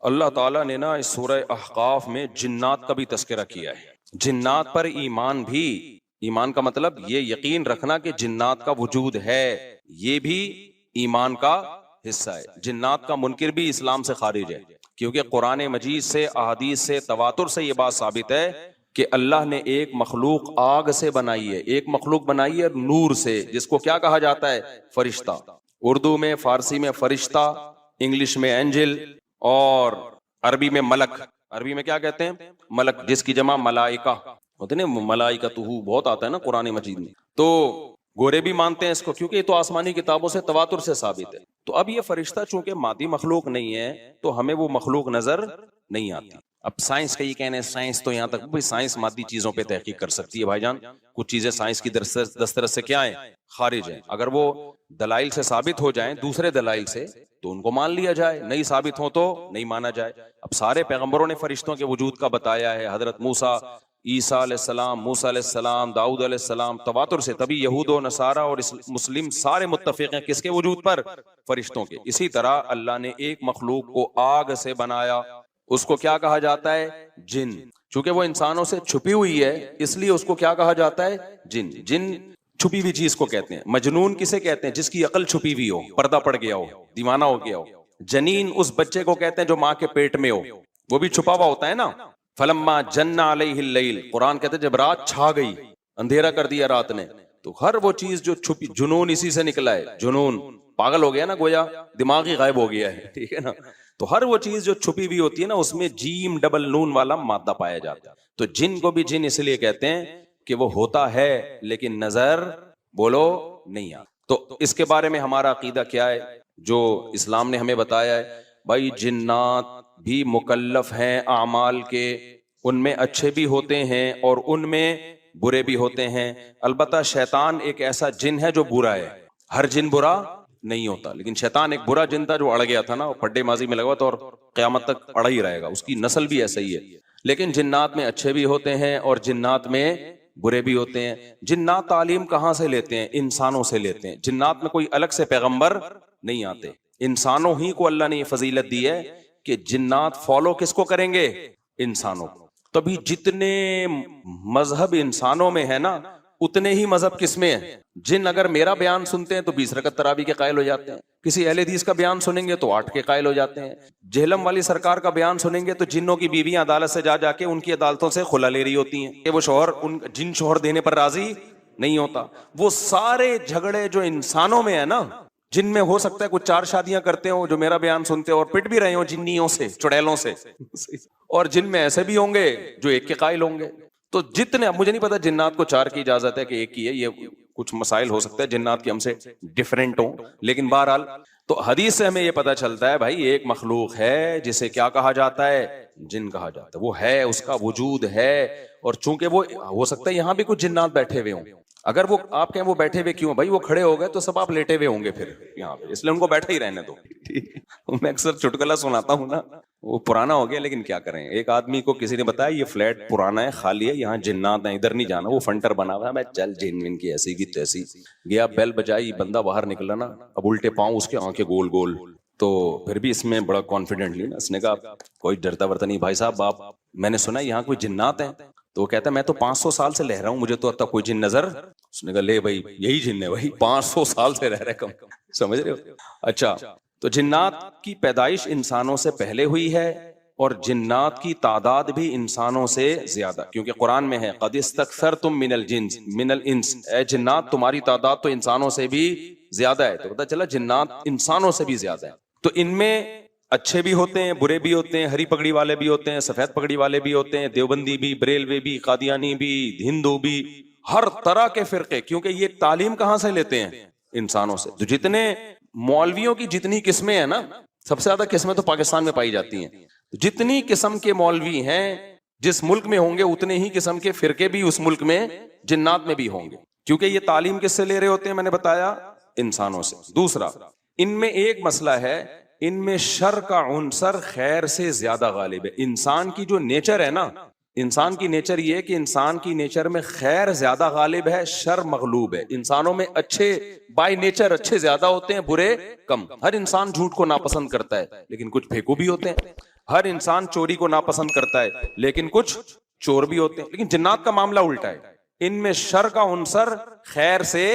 اللہ تعالیٰ نے نا اس سورہ احقاف میں جنات کا بھی تذکرہ کیا ہے. جنات پر ایمان بھی، ایمان کا مطلب یہ یقین رکھنا کہ جنات کا وجود ہے، یہ بھی ایمان کا حصہ ہے. جنات کا منکر بھی اسلام سے خارج ہے، کیونکہ قرآن مجید سے، احادیث سے، تواتر سے یہ بات ثابت ہے کہ اللہ نے ایک مخلوق آگ سے بنائی ہے، ایک مخلوق بنائی ہے نور سے، جس کو کیا کہا جاتا ہے؟ فرشتہ. اردو میں، فارسی میں فرشتہ، انگلش میں اینجل، اور عربی میں ملک. عربی میں کیا کہتے ہیں؟ ملک، جس کی جمع ملائکہ ہوتے ہیں نا، ملائکتہ بہت آتا ہے نا قرآن مجید میں. تو گورے بھی مانتے ہیں اس کو، کیونکہ یہ تو آسمانی کتابوں سے تواتر سے ثابت ہے. تو اب یہ فرشتہ چونکہ مادی مخلوق نہیں ہے تو ہمیں وہ مخلوق نظر نہیں آتی. اب سائنس کا یہ کہنا ہے، سائنس تو یہاں تک بھائی سائنس مادی چیزوں پہ تحقیق کر سکتی ہے بھائی جان، کچھ چیزیں سائنس کی دسترس سے کیا ہیں؟ خارج ہیں. اگر وہ دلائل سے ثابت ہو جائیں، دوسرے دلائل سے، تو ان کو مان لیا جائے، نہیں ثابت ہو تو نہیں مانا جائے. اب سارے پیغمبروں نے فرشتوں کے وجود کا بتایا ہے، حضرت موسیٰ، عیسیٰ علیہ السلام، موسیٰ علیہ السلام، داؤد علیہ السلام، تواتر سے. تبھی یہود و نصارہ اور مسلم سارے متفق ہیں کس کے وجود پر؟ فرشتوں کے. اسی طرح اللہ نے ایک مخلوق کو آگ سے بنایا، اس کو کیا کہا جاتا ہے؟ جن. چونکہ وہ انسانوں سے چھپی ہوئی ہے اس لیے اس کو کیا کہا جاتا ہے؟ جن. جن چھپی ہوئی چیز کو کہتے ہیں. مجنون کسے کہتے ہیں؟ جس کی عقل چھپی ہوئی ہو، پردہ پڑ گیا ہو، دیوانہ ہو گیا ہو. جنین اس بچے کو کہتے ہیں جو ماں کے پیٹ میں ہو، وہ بھی چھپا ہوا ہوتا ہے نا. فلما جن علیہ اللیل، قرآن کہتے ہیں جب رات چھا گئی، اندھیرا کر دیا رات نے، تو ہر وہ چیز جو چھپی، جنون اسی سے نکلا ہے. جنون پاگل ہو گیا نا، گویا دماغ ہی غائب ہو گیا ہے، ٹھیک ہے نا. تو ہر وہ چیز جو چھپی ہوئی ہوتی ہے نا، اس میں جیم ڈبل نون والا مادہ پایا جاتا ہے. تو جن کو بھی جن اس لیے کہتے ہیں کہ وہ ہوتا ہے لیکن نظر بولو نہیں آتا. تو اس کے بارے میں ہمارا عقیدہ کیا ہے جو اسلام نے ہمیں بتایا ہے؟ بھائی جنات بھی مکلف ہیں اعمال کے، ان میں اچھے بھی ہوتے ہیں اور ان میں برے بھی ہوتے ہیں. البتہ شیطان ایک ایسا جن ہے جو برا ہے، ہر جن برا نہیں ہوتا، لیکن شیطان ایک برا جن تھا جو اڑ گیا تھا نا، وہ پڈے ماضی میں لگا تھا اور قیامت تک اڑا ہی رہے گا، اس کی نسل بھی ایسا ہی ہے. لیکن جنات میں اچھے بھی ہوتے ہیں اور جنات میں برے بھی ہوتے ہیں. جنات تعلیم کہاں سے لیتے ہیں؟ انسانوں سے لیتے ہیں. جنات میں کوئی الگ سے پیغمبر نہیں آتے، انسانوں ہی کو اللہ نے یہ فضیلت دی ہے کہ جنات فالو کس کو کریں گے؟ انسانوں کو. تبھی جتنے مذہب انسانوں میں ہے نا، اتنے ہی مذہب کس میں ہے؟ جن اگر میرا بیان سنتے ہیں تو 20 رکعت تراویح کے قائل ہو جاتے ہیں، کسی اہل حدیث کا بیان سنیں گے تو 8 کے قائل ہو جاتے ہیں. جہلم والی سرکار کا بیان سنیں گے تو جنوں کی بیویاں عدالت سے جا کے ان کی عدالتوں سے خلا لے رہی ہوتی ہیں کہ وہ شوہر ان جن شوہر دینے پر راضی نہیں ہوتا. وہ سارے جھگڑے جو انسانوں میں ہے نا، جن میں ہو سکتا ہے کچھ 4 شادیاں کرتے ہوں جو میرا بیان سنتے اور پٹ بھی رہے ہوں جنیوں سے، چڑیلوں سے، اور جن میں ایسے بھی ہوں گے جو 1 کے قائل ہوں گے. تو جتنے، اب مجھے نہیں پتا جنات کو 4 کی اجازت ہے کہ 1 کی ہے، یہ کچھ مسائل ہو سکتا ہے جنات کی ہم سے ڈیفرنٹ ہوں، لیکن بہرحال تو حدیث سے ہمیں یہ پتا چلتا ہے بھائی ایک مخلوق ہے جسے کیا کہا جاتا ہے؟ جن کہا جاتا ہے. وہ ہے، اس کا وجود ہے. اور چونکہ وہ ہو سکتا ہے یہاں بھی کچھ جنات بیٹھے ہوئے ہوں، اگر وہ آپ کہیں وہ بیٹھے ہوئے کیوں بھائی؟ وہ کھڑے ہو گئے تو سب آپ لیٹے ہوئے ہوں گے پھر یہاں پہ، اس لیے ان کو بیٹھے ہی رہنے دو. میں اکثر چٹکلا سناتا ہوں نا، وہ پرانا ہو گیا لیکن کیا کریں. ایک آدمی کو کسی نے بتایا یہ فلیٹ پرانا ہے، خالی ہے، یہاں جنات ہیں، ادھر نہیں جانا. وہ فنٹر بنا ہوا ہے. میں چل جن ان کی ایسی کی تیسی گیا، بیل بجائی، بندہ باہر نکلا نا، اب الٹے پاؤں اس کے آنکھیں گول گول. تو پھر بھی اس میں بڑا کانفیڈنٹلی نا اس نے کہا کوئی ڈرتا ورتا نہیں بھائی صاحب، آپ میں نے سنا یہاں کوئی جنات ہیں. تو وہ کہتا ہے میں تو 500 سال سے رہ رہا ہوں، مجھے تو اب تک کوئی جن نظر. اس نے کہا لے بھائی یہی جن ہے بھائی، 500 سال سے رہ رہے کم، سمجھ رہے ہو؟ اچھا، تو جنات کی پیدائش انسانوں سے پہلے ہوئی ہے اور جنات کی تعداد بھی انسانوں سے زیادہ، کیونکہ قرآن میں ہے قد استکثرتم من الانس، اے جنات تمہاری تعداد تو انسانوں سے بھی زیادہ ہے. تو پتہ چلا جنات انسانوں سے بھی زیادہ ہے. تو ان میں اچھے بھی ہوتے ہیں، برے بھی ہوتے ہیں، ہری پگڑی والے بھی ہوتے ہیں، سفید پگڑی والے بھی ہوتے ہیں، دیوبندی بھی، بریلوی بھی، قادیانی بھی، ہندو بھی، ہر طرح کے فرقے. کیونکہ یہ تعلیم کہاں سے لیتے ہیں؟ انسانوں سے. تو جتنے مولویوں کی جتنی قسمیں ہیں نا، سب سے زیادہ قسمیں تو پاکستان میں پائی جاتی ہیں. جتنی قسم کے مولوی ہیں جس ملک میں ہوں گے اتنے ہی قسم کے فرقے بھی اس ملک میں جنات میں بھی ہوں گے، کیونکہ یہ تعلیم کس سے لے رہے ہوتے ہیں؟ میں نے بتایا انسانوں سے. دوسرا، ان میں ایک مسئلہ ہے، ان میں شر کا عنصر خیر سے زیادہ غالب ہے. انسان کی جو نیچر ہے نا، انسان کی نیچر یہ ہے کہ انسان کی نیچر میں خیر زیادہ غالب ہے، شر مغلوب ہے. انسانوں میں اچھے بائی نیچر اچھے زیادہ ہوتے ہیں، برے کم. ہر انسان جھوٹ کو ناپسند کرتا ہے لیکن کچھ پھیکو بھی ہوتے ہیں. ہر انسان چوری کو ناپسند کرتا ہے لیکن کچھ چور بھی ہوتے ہیں. لیکن جنات کا معاملہ الٹا ہے, ان میں شر کا عنصر خیر سے,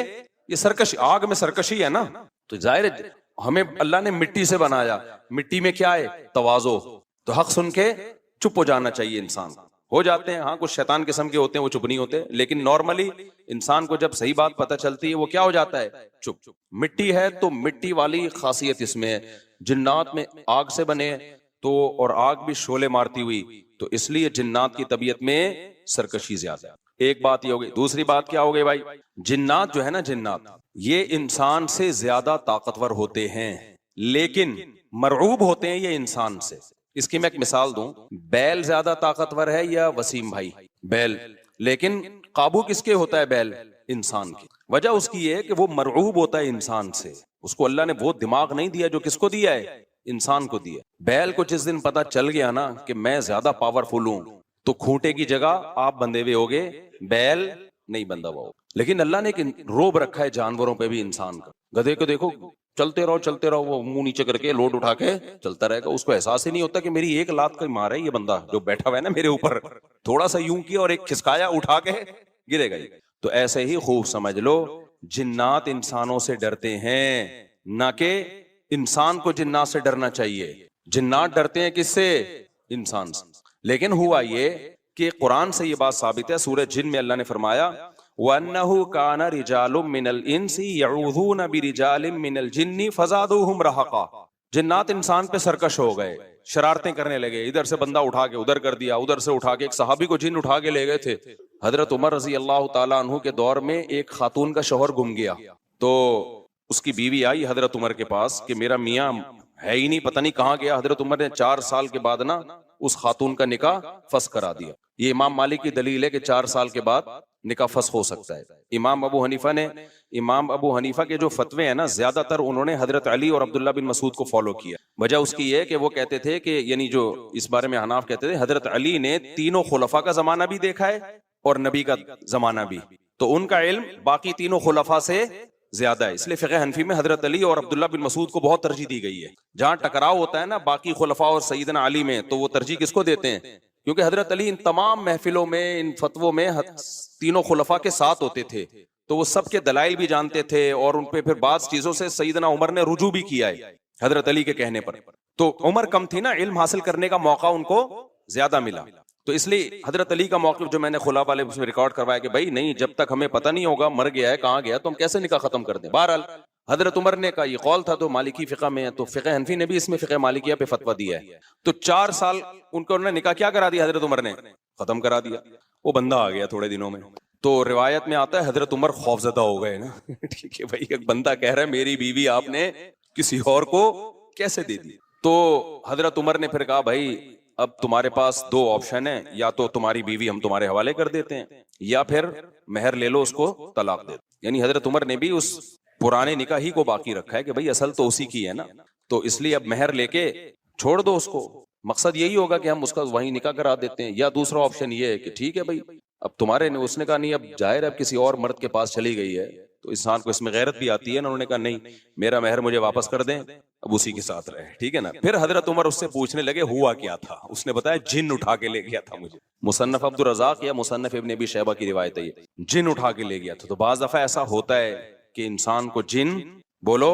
یہ سرکش, آگ میں سرکشی ہے نا, تو ظاہر ہے ہمیں اللہ نے مٹی سے بنایا, مٹی میں کیا ہے, تواضع, تو حق سن کے چپ ہو جانا چاہیے انسان. ہو جاتے ہیں ہاں کچھ شیطان قسم کے ہوتے ہیں وہ چپ نہیں ہوتے, لیکن نارملی انسان کو جب صحیح بات پتہ چلتی ہے وہ کیا ہو جاتا ہے, چپ. مٹی ہے تو مٹی والی خاصیت اس میں ہے. جنات میں آگ سے بنے تو, اور آگ بھی شعلے مارتی ہوئی, تو اس لیے جنات کی طبیعت میں سرکشی زیادہ ہے. ایک بات یہ ہو گئی. دوسری بات کیا ہو گئی بھائی, جنات جو ہے نا, جنات یہ انسان سے زیادہ طاقتور ہوتے ہیں لیکن مرعوب ہوتے ہیں یہ انسان سے. اس کی میں ایک مثال دوں, بیل زیادہ طاقتور ہے یا وسیم بھائی, بیل, لیکن قابو کس کے ہوتا ہے بیل, انسان کی. وجہ اس کی یہ ہے کہ وہ مرعوب ہوتا ہے انسان سے, اس کو اللہ نے وہ دماغ نہیں دیا جو کس کو دیا ہے, انسان کو دیا. بیل کو جس دن پتا چل گیا نا کہ میں زیادہ پاورفل ہوں تو کھوٹے کی جگہ آپ بندھے ہوئے ہوگے, بیل نہیں بندھا ہوا ہوگا. لیکن اللہ نے ایک روب رکھا ہے جانوروں پہ بھی انسان کا. گدھے کو دیکھو چلتے رہو, وہ منہ نیچے کر کے لوڈ اٹھا کے چلتا رہے گا, اس کو احساس ہی نہیں ہوتا کہ میری ایک لات کا مار ہے یہ بندہ جو بیٹھا ہوا ہے نا میرے اوپر, تھوڑا سا یوں کیا اور ایک کھسکایا اٹھا کے گرے گا. تو ایسے ہی خوب سمجھ لو, جنات انسانوں سے ڈرتے ہیں, نہ کہ انسان کو جنات سے ڈرنا چاہیے. جنات ڈرتے ہیں کس سے, انسان سے. لیکن ہوا یہ کہ قرآن سے یہ بات ثابت ہے, سورہ جن میں اللہ نے فرمایا وَأَنَّهُ كَانَ رِجَالٌ مِّنَ الْإِنسِ يَعُوذُونَ بِرِجَالٍ مِّنَ الْجِنِّ فَزَادُوهُمْ رَهَقًا. جنات انسان پہ سرکش ہو گئے, شرارتیں کرنے لگے, ادھر سے بندہ اٹھا کے ادھر کر دیا, ادھر سے اٹھا کے. ایک صحابی کو جن اٹھا کے لے گئے تھے. حضرت عمر رضی اللہ تعالیٰ عنہ کے دور میں ایک خاتون کا شوہر گم گیا, تو اس کی بیوی آئی حضرت عمر کے پاس کہ میرا میاں ہے ہی نہیں, پتہ نہیں کہاں گیا. حضرت عمر نے 4 سال کے بعد نا اس خاتون کا نکاح فسخ کرا دیا. یہ امام مالک کی دلیل ہے کہ 4 سال کے بعد نکاح فسخ ہو سکتا ہے. امام ابو حنیفہ کے جو فتوے ہیں نا, زیادہ تر انہوں نے حضرت علی اور عبداللہ بن مسعود کو فالو کیا. وجہ اس کی یہ کہ وہ کہتے تھے کہ, یعنی جو اس بارے میں حناف کہتے تھے, حضرت علی نے تینوں خلفاء کا زمانہ بھی دیکھا ہے اور نبی کا زمانہ بھی, تو ان کا علم باقی تینوں خلفاء سے زیادہ ہے. اس لیے فقہ حنفی میں حضرت علی اور عبداللہ بن مسعود کو بہت ترجیح دی گئی ہے. جہاں ٹکراؤ ہوتا ہے نا باقی خلفاء اور سیدنا علی میں, تو وہ ترجیح کس کو دیتے ہیں, کیونکہ حضرت علی ان تمام محفلوں میں, ان فتووں میں تینوں خلفاء کے ساتھ ہوتے تھے, تو وہ سب کے دلائل بھی جانتے تھے, اور ان پہ پھر بعض چیزوں سے سیدنا عمر نے رجوع بھی کیا ہے حضرت علی کے کہنے پر. تو عمر کم تھی نا, علم حاصل کرنے کا موقع ان کو زیادہ ملا. تو اس لیے حضرت علی کا موقف جو میں نے خلا والے اس میں ریکارڈ کروایا کہ بھائی نہیں, جب تک ہمیں پتہ نہیں ہوگا مر گیا ہے کہاں گیا تو ہم کیسے نکاح ختم کر دیں. بہرحال حضرت عمر نے کا یہ قول تھا, تو مالکی فقہ میں ہے, تو فقہ حنفی نے بھی اس میں فقہ مالکیہ پہ فتویٰ دیا ہے. تو 4 سال ان کو انہوں نے نکاح کیا کرا دیا, حضرت عمر نے ختم کرا دیا. وہ بندہ آ گیا تھوڑے دنوں میں, تو روایت میں آتا ہے حضرت عمر خوفزدہ ہو گئے نا. ٹھیک ہے بھائی, ایک بندہ کہہ رہا ہے میری بیوی آپ نے کسی اور کو کیسے دے دی. تو حضرت عمر نے پھر کہا بھائی اب تمہارے پاس 2 آپشن ہیں, یا تو تمہاری بیوی ہم تمہارے حوالے کر دیتے ہیں, یا پھر مہر لے لو اس کو طلاق دے. یعنی حضرت عمر نے بھی اس پرانے نکاح ہی کو باقی رکھا ہے کہ بھائی اصل تو اسی کی ہے نا, تو اس لیے اب مہر لے کے چھوڑ دو اس کو. مقصد یہی ہوگا کہ ہم اس کا وہیں نکاح کرا دیتے ہیں. یا دوسرا آپشن یہ ہے کہ ٹھیک ہے بھائی اب تمہارے نے, اس نے کہا نہیں اب ظاہر اب کسی اور مرد کے پاس چلی گئی ہے تو انسان کو اس میں غیرت بھی آتی ہے نا. انہوں نے کہا نہیں میرا مہر مجھے واپس کر دیں, اب اسی کے ساتھ رہے. ٹھیک ہے نا. پھر حضرت عمر اس سے پوچھنے لگے ہوا کیا تھا. اس نے بتایا جن اٹھا کے لے گیا تھا مجھے. مصنف عبد الرزاق یا مصنف ابن ابی شیبہ کی روایت ہے, یہ جن اٹھا کے لے گیا تھا. تو بعض دفعہ ایسا ہوتا ہے کہ انسان کو جن بولو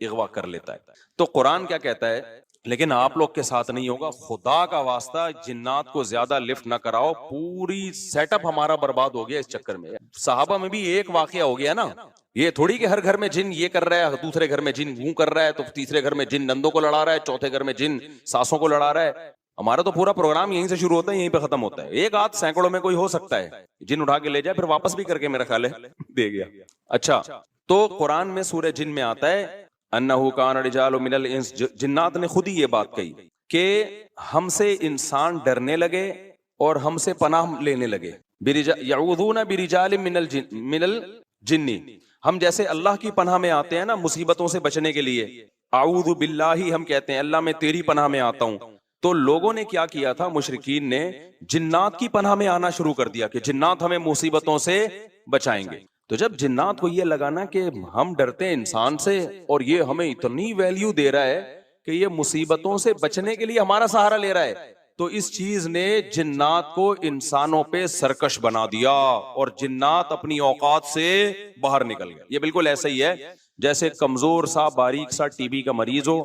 اغوا کر لیتا ہے. تو قرآن کیا کہتا ہے, لیکن آپ لوگ کے ساتھ نہیں ہوگا, خدا کا واسطہ جنات کو زیادہ لفٹ نہ کراؤ. پوری سیٹ اپ ہمارا برباد ہو گیا اس چکر میں. صحابہ میں بھی ایک واقعہ ہو گیا نا, یہ تھوڑی کہ ہر گھر میں جن یہ کر رہا ہے, دوسرے گھر میں جن وہ کر رہا ہے, تو تیسرے گھر میں جن نندوں کو لڑا رہا ہے, چوتھے گھر میں جن ساسوں کو لڑا رہا ہے. ہمارا تو پورا پروگرام یہیں سے شروع ہوتا ہے یہیں پہ ختم ہوتا ہے. ایک آدھ سینکڑوں میں کوئی ہو سکتا ہے جن اٹھا کے لے جائے, پھر واپس بھی کر کے میرا خیال ہے دے گیا. اچھا, تو قرآن میں سورہ جن میں آتا ہے انہو کان رجال من الانس, جنات نے خود ہی یہ بات کہی کہ ہم سے انسان ڈرنے لگے اور ہم سے پناہ لینے لگے. یعوذون برجال من الجن, ہم جیسے اللہ کی پناہ میں آتے ہیں نا مصیبتوں سے بچنے کے لیے, اعوذ باللہ ہم کہتے ہیں اللہ میں تیری پناہ میں آتا ہوں. تو لوگوں نے کیا کیا تھا, مشرکین نے جنات کی پناہ میں آنا شروع کر دیا کہ جنات ہمیں مصیبتوں سے بچائیں گے. تو جب جنات کو یہ لگانا کہ ہم ڈرتے ہیں انسان سے اور یہ ہمیں اتنی ویلیو دے رہا ہے کہ یہ مصیبتوں سے بچنے کے لیے ہمارا سہارا لے رہا ہے. تو اس چیز نے جنات کو انسانوں پہ سرکش بنا دیا اور جنات اپنی اوقات سے باہر نکل گئے. یہ بالکل ایسا ہی ہے جیسے کمزور سا باریک سا ٹی بی کا مریض ہو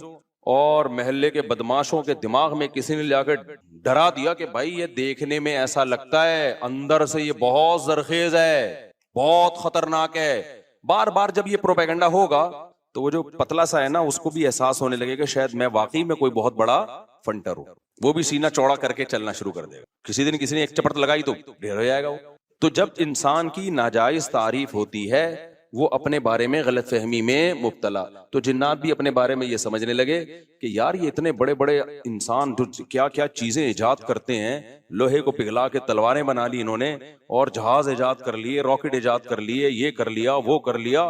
اور محلے کے بدماشوں کے دماغ میں کسی نے جا کے ڈرا دیا کہ بھائی یہ دیکھنے میں ایسا لگتا ہے، اندر سے یہ بہت زرخیز ہے، بہت خطرناک ہے. بار بار جب یہ پروپیگنڈا ہوگا تو وہ جو پتلا سا ہے نا، اس کو بھی احساس ہونے لگے کہ شاید میں واقعی میں کوئی بہت بڑا فنٹر ہوں. وہ بھی سینہ چوڑا کر کے چلنا شروع کر دے گا. کسی دن کسی نے ایک چپٹ لگائی تو ڈھیر ہو جائے گا وہ. تو جب انسان کی ناجائز تعریف ہوتی ہے، وہ اپنے بارے میں غلط فہمی میں مبتلا. تو جنات بھی اپنے بارے میں یہ سمجھنے لگے کہ یار یہ اتنے بڑے بڑے انسان جو کیا کیا چیزیں ایجاد کرتے ہیں، لوہے کو پگھلا کے تلواریں بنا لی انہوں نے، اور جہاز ایجاد کر لیے، راکٹ ایجاد کر لیے، یہ کر لیا وہ کر لیا،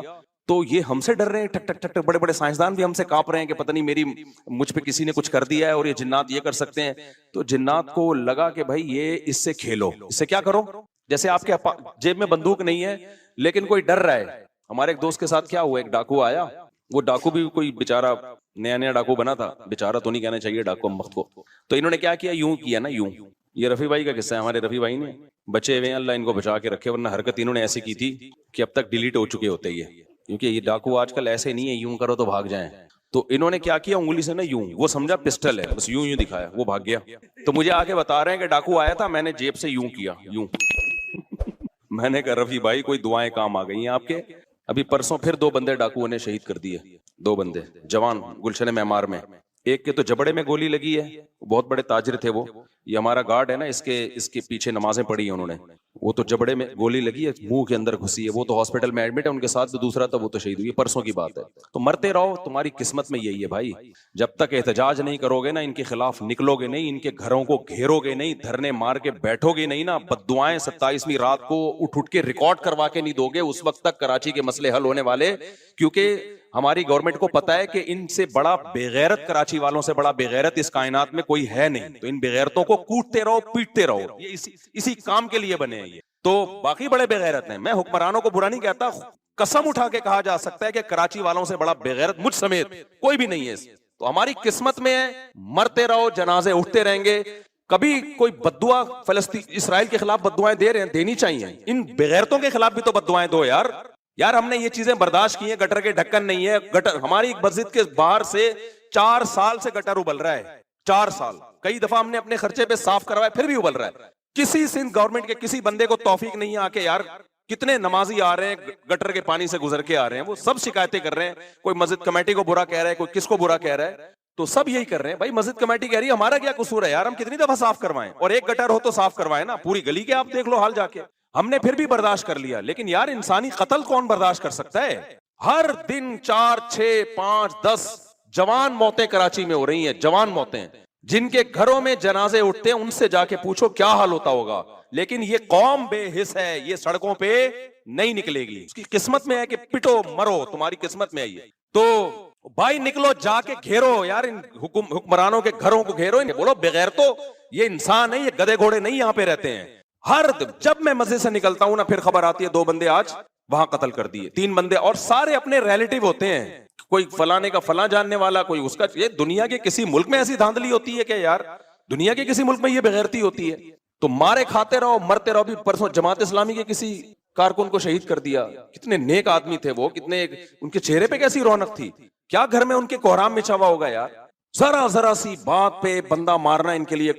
تو یہ ہم سے ڈر رہے ہیں. ٹک ٹک ٹک ٹک بڑے بڑے سائنسدان بھی ہم سے کانپ رہے ہیں کہ پتہ نہیں مجھ پہ کسی نے کچھ کر دیا ہے اور یہ جنات یہ کر سکتے ہیں. تو جنات کو لگا کہ بھائی یہ اس سے کھیلو، اس سے کیا کرو. جیسے آپ کے جیب میں بندوق نہیں ہے لیکن کوئی ڈر رہا ہے. ہمارے ایک دوست کے ساتھ کیا ہوا، ایک ڈاکو آیا، وہ ڈاکو بھی کوئی بےچارا نیا نیا ڈاکو بنا تھا، بےچارا تو نہیں کہنا چاہیے ڈاکو مخت کو. تو انہوں نے کیا کیا، یوں کیا نا، یوں. یہ رفیع بھائی کا قصہ ہے. ہمارے رفیع بھائی نے بچے ہوئے ہیں، اللہ ان کو بچا کے رکھے، ورنہ حرکت انہوں نے ایسی کی تھی کہ اب تک ڈیلیٹ ہو چکے ہوتے ہی ہے. کیونکہ یہ ڈاکو آج کل ایسے نہیں ہے یوں کرو تو بھاگ جائیں. تو انہوں نے کیا کیا، انگلی سے نا یوں، وہ سمجھا پسٹل ہے، بس یوں یوں دکھایا، وہ بھاگ گیا. تو مجھے آ کے بتا رہے ہیں کہ ڈاکو آیا تھا، میں نے جیب سے یوں کیا، یوں. میں نے کہا رفیع بھائی کوئی دعائیں کام آ گئی ہیں آپ کے. ابھی پرسوں پھر 2 بندے ڈاکوؤں نے شہید کر دیے، 2 بندے جوان گلشن معمار میں. ایک کے تو جبڑے میں گولی لگی ہے، بہت بڑے تاجر تھے وہ. یہ ہمارا گارڈ ہے نا، اس کے پیچھے نمازیں پڑھی ہیں انہوں نے. وہ تو جبڑے میں گولی لگی ہے، منہ کے اندر گھسی ہے، وہ تو ہاسپٹل میں ایڈمٹ ہے. ان کے ساتھ جو دوسرا تھا وہ تو شہید ہوئی، پرسوں کی بات ہے. تو مرتے رہو، تمہاری قسمت میں یہی ہے بھائی. جب تک احتجاج نہیں کرو گے نا، ان کے خلاف نکلو گے نہیں، ان کے گھروں کو گھیرو گے نہیں، دھرنے مار کے بیٹھو گے نہیں نا، بددعائیں 27ویں رات کو اٹھ کے ریکارڈ کروا کے نہیں دو گے، اس وقت تک کراچی کے مسئلے حل ہونے والے. کیونکہ ہماری گورنمنٹ کو پتا ہے کہ ان سے بڑا بےغیرت، کراچی والوں سے بڑا بےغیرت اس کائنات میں کوئی ہے نہیں. تو ان بےغیرتوں کو کوٹتے رہو، پیٹتے رہو، یہ اسی کام کے لیے بنے ہیں یہ. تو باقی بڑے بےغیرت ہیں، میں حکمرانوں کو برا نہیں کہتا، قسم اٹھا کے کہا جا سکتا ہے کہ کراچی والوں سے بڑا بےغیرت مجھ سمیت کوئی بھی نہیں ہے. تو ہماری قسمت میں ہے، مرتے رہو، جنازے اٹھتے رہیں گے. کبھی کوئی بددعا فلسطین اسرائیل کے خلاف بددعائیں دے رہے ہیں، دینی چاہیے. ان بےغیرتوں کے خلاف بھی تو بددعائیں دو یار. ہم نے یہ چیزیں برداشت کی ہیں. گٹر کے ڈھکن نہیں ہے، گٹر ہماری مسجد کے باہر سے 4 سال سے گٹر ابل رہا ہے. 4 سال کئی دفعہ ہم نے اپنے خرچے پہ صاف کروایا، پھر بھی ابل رہا ہے. کسی سندھ گورنمنٹ کے کسی بندے کو توفیق نہیں آ کے یار کتنے نمازی آ رہے ہیں گٹر کے پانی سے گزر کے آ رہے ہیں، وہ سب شکایتیں کر رہے ہیں. کوئی مسجد کمیٹی کو برا کہہ رہا ہے، کوئی کس کو برا کہہ رہا ہے. تو سب یہی کر رہے ہیں بھائی. مسجد کمیٹی کہہ رہی ہے ہمارا کیا قصور ہے یار، ہم کتنی دفعہ صاف کروائیں، اور ایک گٹر ہو تو صاف کروائیں نا. پوری گلی کے آپ دیکھ لو حال جا کے. ہم نے پھر بھی برداشت کر لیا. لیکن یار انسانی قتل کون برداشت کر سکتا ہے؟ ہر دن 4 6 5 10 جوان موتیں کراچی میں ہو رہی ہیں، جوان موتیں. جن کے گھروں میں جنازے اٹھتے ہیں ان سے جا کے پوچھو کیا حال ہوتا ہوگا. لیکن یہ قوم بے حس ہے، یہ سڑکوں پہ نہیں نکلے گی. اس کی قسمت میں ہے کہ پٹو مرو، تمہاری قسمت میں ہے یہ. تو بھائی نکلو، جا کے گھیرو یار ان حکمرانوں کے گھروں کو گھیرو. بولو بغیر تو یہ انسان ہے، یہ گدے گھوڑے نہیں یہاں پہ رہتے ہیں. جب میں مسجد سے نکلتا ہوں نا، پھر خبر آتی ہے 2 بندے آج وہاں قتل کر دیے، 3 بندے، اور سارے اپنے ریلیٹیو ہوتے ہیں. کوئی فلانے کا فلاں جاننے والا، کوئی اس کا. یہ دنیا کے کسی ملک میں ایسی دھاندلی ہوتی ہے کہ یار دنیا کے کسی ملک میں یہ بغیرتی ہوتی ہے؟ تو مارے کھاتے رہو، مرتے رہو. بھی پرسوں جماعت اسلامی کے کسی کارکن کو شہید کر دیا. کتنے نیک آدمی تھے وہ، کتنے ان کے چہرے پہ کیسی رونق تھی. کیا گھر میں ان کے کوہرام مچا ہوا ہوگا یار. ذرا سی بات پہ بندہ مارنا ان کے لیے.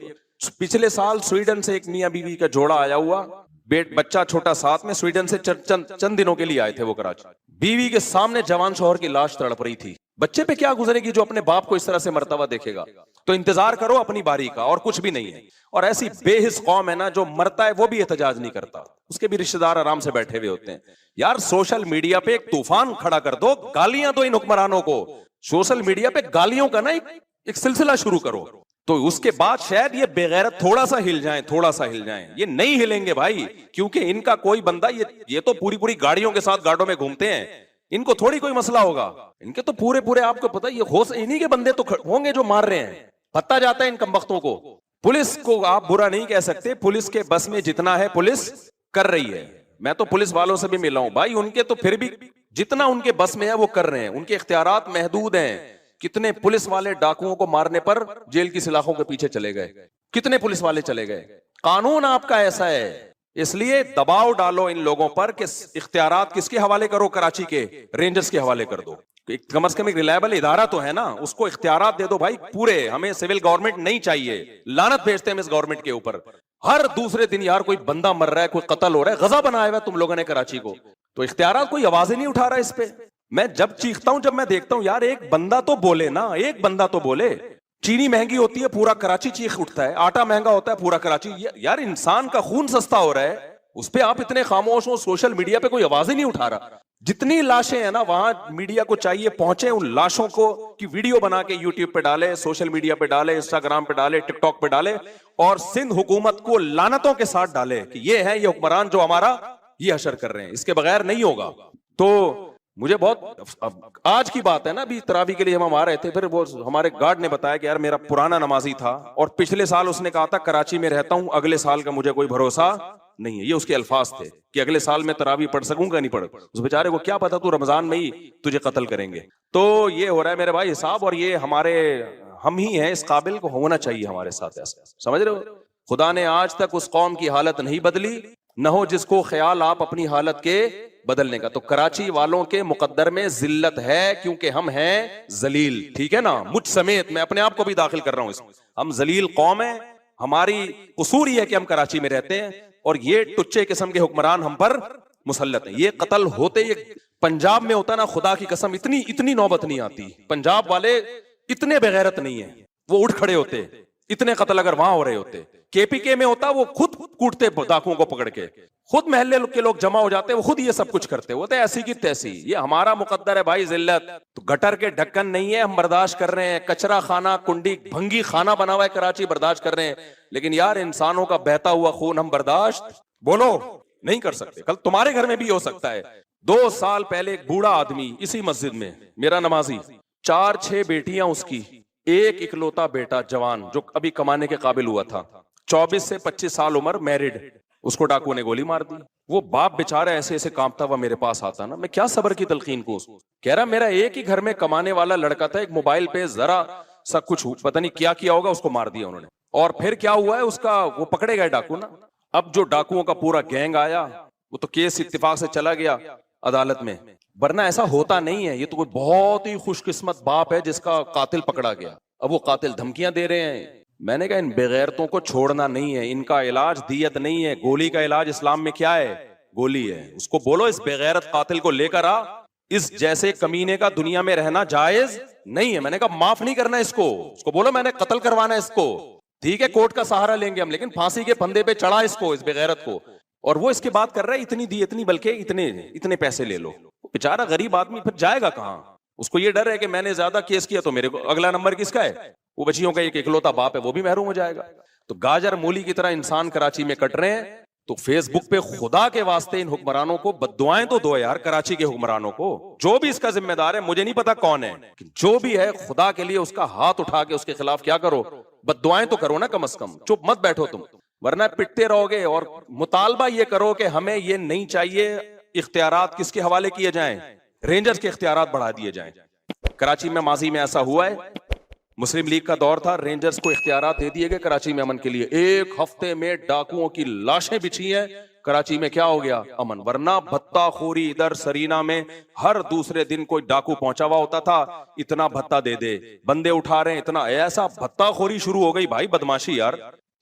پچھلے سال سویڈن سے ایک میاں بیوی کا جوڑا آیا ہوا، بچہ چھوٹا ساتھ میں، سویڈن سے چند دنوں کے لیے آئے تھے وہ کراچی. بیوی کے سامنے جوان شوہر کی لاش تڑپ رہی تھی. بچے پہ کیا گزرے گی جو اپنے باپ کو اس طرح سے مرتبہ دیکھے گا. تو انتظار کرو اپنی باری کا، اور کچھ بھی نہیں ہے. اور ایسی بے حس قوم ہے نا، جو مرتا ہے وہ بھی احتجاج نہیں کرتا، اس کے بھی رشتہ دار آرام سے بیٹھے ہوئے ہوتے ہیں. یار سوشل میڈیا پہ ایک طوفان کھڑا کر دو، گالیاں دو ان حکمرانوں کو. سوشل میڈیا پہ گالیوں کا نا ایک سلسلہ شروع کرو. تو اس کے بعد شاید یہ بےغیرت تھوڑا سا ہل جائیں. یہ نہیں ہلیں گے بھائی، کیونکہ ان کا کوئی بندہ، یہ تو پوری گاڑیوں کے ساتھ گاڑوں میں گھومتے ہیں. ان کو تھوڑی کوئی مسئلہ ہوگا. ان کے تو پورے آپ کو پتا، یہ انہی کے بندے تو ہوں گے جو مار رہے ہیں. پتا جاتا ہے ان کمبختوں کو. پولیس کو آپ برا نہیں کہہ سکتے، پولیس کے بس میں جتنا ہے پولیس کر رہی ہے. میں تو پولیس والوں سے بھی ملا ہوں بھائی، ان کے تو پھر بھی جتنا ان کے بس میں ہے وہ کر رہے ہیں. ان کے اختیارات محدود ہیں. کتنے پولیس والے ڈاکوؤں کو مارنے پر جیل کی سلاخوں کے پیچھے چلے گئے, کتنے پولیس والے چلے گئے. قانون آپ کا ایسا ہے, اس لیے دباؤ ڈالو ان لوگوں پر کہ اختیارات کس کے حوالے کرو, کراچی کے رینجرز کے حوالے کر دو. کم از کم ایک ریلائبل ادارہ تو ہے نا, اس کو اختیارات دے دو بھائی پورے. ہمیں سول گورنمنٹ نہیں چاہیے, لعنت بھیجتے ہیں ہم اس گورنمنٹ کے اوپر. ہر دوسرے دن یار کوئی بندہ مر رہا ہے, کوئی قتل ہو رہا ہے, غزہ بنایا ہوا ہے تم لوگوں نے کراچی کو, تو اختیارات کوئی آوازیں نہیں اٹھا رہا ہے اس پہ. میں جب چیختا ہوں, جب میں دیکھتا ہوں یار ایک بندہ تو بولے نا, ایک بندہ تو بولے. چینی مہنگی ہوتی ہے پورا کراچی چیخ اٹھتا ہے, آٹا مہنگا ہوتا ہے پورا کراچی. یار انسان کا خون سستا ہو رہا ہے, اس پہ آپ اتنے خاموش ہو, سوشل میڈیا پہ کوئی آواز ہی نہیں اٹھا رہا. جتنی لاشیں ہیں نا وہاں میڈیا کو چاہیے پہنچے, ان لاشوں کو کی ویڈیو بنا کے یوٹیوب پہ ڈالے, سوشل میڈیا پہ ڈالے, انسٹاگرام پہ ڈالے, ٹک ٹاک پہ ڈالے, اور سندھ حکومت کو لعنتوں کے ساتھ ڈالے کہ یہ ہے یہ حکمران جو ہمارا یہ حشر کر رہے ہیں. اس کے بغیر نہیں ہوگا. تو مجھے بہت آج کی بات ہے نا, ابھی تراویح کے لیے ہم آ رہے تھے, پھر وہ ہمارے گارڈ نے بتایا کہ یار میرا پرانا نمازی تھا اور پچھلے سال اس نے کہا تھا کراچی میں رہتا ہوں, اگلے سال کا مجھے کوئی بھروسہ نہیں ہے. یہ اس کے الفاظ تھے کہ اگلے سال میں تراویح پڑھ سکوں گا نہیں پڑھ. اس بیچارے کو کیا پتا تو رمضان میں ہی تجھے قتل کریں گے. تو یہ ہو رہا ہے میرے بھائی حساب, اور یہ ہم ہی ہیں اس قابل کو ہونا چاہیے ہمارے ساتھ ایسا, سمجھ رہے ہو. خدا نے آج تک اس قوم کی حالت نہیں بدلی, نہ ہو جس کو خیال آپ اپنی حالت کے بدلنے کا. تو کراچی والوں کے مقدر میں ذلت ہے کیونکہ ہم ہیں ذلیل, ٹھیک ہے نا, مجھ سمیت میں اپنے آپ کو بھی داخل کر رہا ہوں اس میں. ہم ذلیل قوم ہیں, ہماری قصور یہ ہے کہ ہم کراچی میں رہتے ہیں, اور یہ ٹچے قسم کے حکمران ہم پر مسلط ہیں. یہ قتل ہوتے, یہ پنجاب میں ہوتا نا, خدا کی قسم اتنی نوبت نہیں آتی. پنجاب والے اتنے بغیرت نہیں ہیں, وہ اٹھ کھڑے ہوتے. اتنے قتل اگر وہاں ہو رہے ہوتے, کے پی کے میں ہوتا وہ خود کوٹتے ڈاکوؤں کو پکڑ کے, خود محلے کے لوگ جمع ہو جاتے, وہ خود یہ سب کچھ کرتے ہوتے, ایسی کی تیسی. یہ ہمارا مقدر ہے بھائی ذلت. تو گٹر کے ڈھکن نہیں ہے, ہم برداشت کر رہے ہیں. کچرا خانہ, کنڈی بھنگی خانہ بنا ہوا ہے کراچی, برداشت کر رہے ہیں. لیکن یار انسانوں کا بہتا ہوا خون ہم برداشت بولو نہیں کر سکتے. کل تمہارے گھر میں بھی ہو سکتا ہے. 2 سال پہلے ایک بوڑھا آدمی اسی مسجد میں, میرا نمازی, 4-6 بیٹیاں اس کی, ایک اکلوتا بیٹا جوان جو ابھی کمانے کے قابل ہوا تھا, 24 سے 25 سال عمر, میرڈ, اس کو ڈاکو نے گولی مار دی. وہ باپ بیچارہ ایسے ایسے کانپتا ہوا میرے پاس آتا نا, میں کیا صبر کی تلقین کو. کہہ رہا میرا ایک ہی گھر میں کمانے والا لڑکا تھا, ایک موبائل پہ ذرا سا کچھ پتہ نہیں کیا ہوگا, اس کو مار دیا انہوں نے. اور پھر کیا ہوا ہے اس کا, وہ پکڑے گئے ڈاکو نا. اب جو ڈاکوؤں کا پورا گینگ آیا, وہ تو کیس اتفاق سے چلا گیا عدالت میں, ورنہ ایسا ہوتا نہیں ہے. یہ تو کوئی بہت ہی خوش قسمت باپ ہے جس کا قاتل پکڑا گیا. اب وہ قاتل دھمکیاں دے رہے ہیں. میں نے کہا ان بغیرتوں کو چھوڑنا نہیں ہے, ان کا علاج دیت نہیں ہے. گولی کا علاج اسلام میں کیا ہے؟ گولی ہے. اس کو بولو اس بغیرت قاتل کو لے کر آ, اس جیسے کمینے کا دنیا میں رہنا جائز نہیں ہے. میں نے کہا معاف نہیں کرنا اس کو بولو میں نے قتل کروانا اس کو. ٹھیک ہے کوર્ٹ کا سہارا لیں گے ہم, لیکن پھانسی کے پھندے پہ چڑھا اس کو, اس بغیرت کو. اور وہ اس کے بات کر رہا ہے اتنی دی اتنی, بلکہ اتنے پیسے لے لو. بیچارہ غریب آدمی پھر جائے گا کہاں؟ اس کو یہ ڈر ہے کہ میں نے زیادہ کیس کیا تو میرے کو اگلا نمبر کس کا ہے؟ وہ بچیوں کا ایک اکلوتا باپ ہے, وہ بھی محروم ہو جائے گا. تو گاجر مولی کی طرح انسان کراچی میں کٹ رہے ہیں. تو فیس بک پہ خدا کے واسطے ان حکمرانوں کو بددعائیں تو دو یار, کراچی کے حکمرانوں کو. جو بھی اس کا ذمہ دار ہے, مجھے نہیں پتا کون ہے, جو بھی ہے خدا کے لیے اس کا ہاتھ اٹھا کے اس کے خلاف کیا کرو, بددعائیں تو کرو نا کم از کم. چپ مت بیٹھو تم, ورنہ پٹتے رہو گے. اور مطالبہ یہ کرو کہ ہمیں یہ نہیں چاہیے اختیارات کس کے حوالے کیے جائیں, رینجرز کے اختیارات بڑھا دیے جائیں. کراچی میں ماضی میں ایسا ہوا ہے, مسلم لیگ کا دور تھا, رینجرز کو اختیارات دے دیے گئے کراچی میں امن کے لیے. 1 ہفتے میں ڈاکوؤں کی لاشیں بچھی ہیں کراچی میں, کیا ہو گیا؟ امن. ورنہ بھتہ خوری ادھر سرینا میں ہر دوسرے دن کوئی ڈاکو پہنچا ہوا ہوتا تھا, اتنا بھتہ دے دے, بندے اٹھا رہے ہیں اتنا, ایسا بھتہ خوری شروع ہو گئی بھائی, بدماشی یار.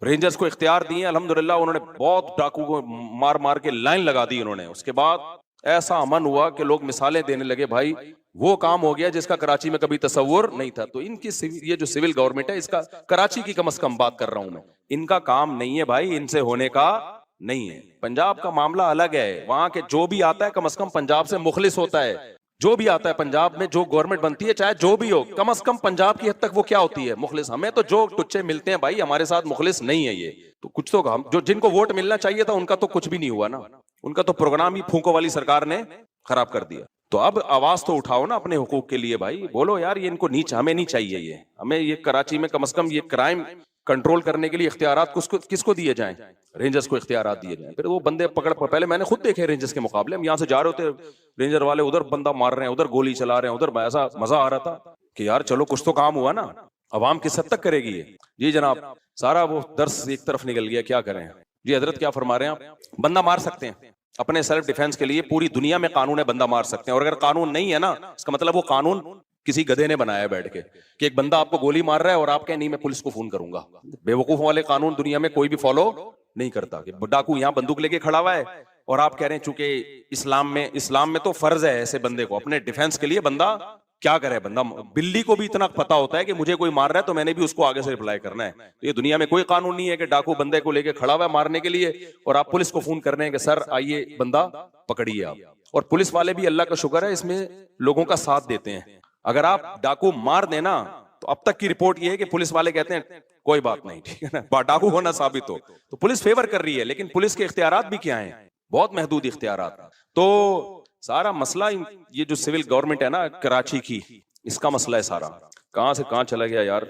رینجرز کو اختیار دیے الحمدللہ, انہوں نے بہت ڈاکو کو مار مار کے لائن لگا دی انہوں نے. اس کے بعد ایسا امن ہوا کہ لوگ مثالیں دینے لگے, بھائی وہ کام ہو گیا جس کا کراچی میں کبھی تصور نہیں تھا. تو ان کی یہ جو سول گورنمنٹ ہے, اس کا کراچی کی کم از کم بات کر رہا ہوں میں, ان کا کام نہیں ہے بھائی, ان سے ہونے کا نہیں ہے. پنجاب کا معاملہ الگ ہے, وہاں کے جو بھی آتا ہے کم از کم پنجاب سے مخلص ہوتا ہے. جو بھی آتا ہے پنجاب میں, جو گورنمنٹ بنتی ہے چاہے جو بھی ہو, کم از کم پنجاب کی حد تک وہ کیا ہوتی ہے, مخلص. ہمیں تو جو ٹچے ملتے ہیں بھائی, ہمارے ساتھ مخلص نہیں ہے یہ. تو کچھ تو جو جن کو ووٹ ملنا چاہیے تھا ان کا تو کچھ بھی نہیں ہوا نا, ان کا تو پروگرام ہی پھونکو والی سرکار نے خراب کر دیا. تو اب آواز تو اٹھاؤ نا اپنے حقوق کے لیے بھائی, بولو یار یہ ان کو ہمیں نہیں چاہیے, یہ ہمیں یہ کراچی میں کم از کم یہ کرائم کنٹرول کرنے کے لیے اختیارات کس کو دیے جائیں, رینجرز کو اختیارات دیے جائیں. پھر وہ بندے پکڑ, پہلے میں نے خود دیکھے رینجرز کے مقابلے, ہم یہاں سے جا رہے ہوتے, رینجر والے ادھر بندہ مار رہے ہیں, ادھر گولی چلا رہے ہیں, ادھر ایسا مزہ آ رہا تھا کہ یار چلو کچھ تو کام ہوا نا, عوام کس حد تک کرے گی یہ. جی جناب, سارا وہ درس ایک طرف نکل گیا, کیا کریں. جی حضرت کیا فرما رہے ہیں آپ؟ بندہ مار سکتے ہیں اپنے سیلف ڈیفینس کے لیے, پوری دنیا میں قانون ہے, بندہ مار سکتے ہیں. اور اگر قانون نہیں ہے نا, اس کا مطلب وہ قانون کسی گدھے نے بنایا ہے بیٹھ کے, کہ ایک بندہ آپ کو گولی مار رہا ہے اور آپ کہیں نہیں میں پولیس کو فون کروں گا. بے وقوف والے قانون دنیا میں کوئی بھی فالو نہیں کرتا, کہ ڈاکو یہاں بندوق لے کے کھڑا ہوا ہے اور آپ کہہ رہے ہیں چونکہ اسلام میں تو فرض ہے ایسے بندے کو اپنے ڈیفینس کے لیے بندہ کیا کرے. بندہ بلی کو بھی اتنا پتا ہوتا ہے کہ مجھے کوئی مار رہا ہے تو میں نے بھی اس کو آگے سے رپلائی کرنا ہے. تو یہ دنیا میں کوئی قانون نہیں ہے کہ ڈاکو بندے کو لے کے کھڑا ہوا ہے مارنے کے لیے اور آپ پولیس کو فون کر رہے ہیں کہ سر آئیے بندہ پکڑیے آپ. اور پولیس والے بھی اللہ کا شکر ہے اس میں لوگوں کا ساتھ دیتے ہیں. اگر آپ ڈاکو مار دینا تو اب تک کی رپورٹ یہ ہے کہ پولیس والے کہتے ہیں کوئی بات نہیں, ٹھیک ہے نا, ڈاکو ہونا ثابت ہو تو پولیس فیور کر رہی ہے. لیکن پولیس کے اختیارات بھی کیا ہیں, بہت محدود اختیارات. تو سارا مسئلہ یہ جو سول گورنمنٹ ہے نا کراچی کی, اس کا مسئلہ ہے سارا. کہاں سے کہاں چلا گیا یار.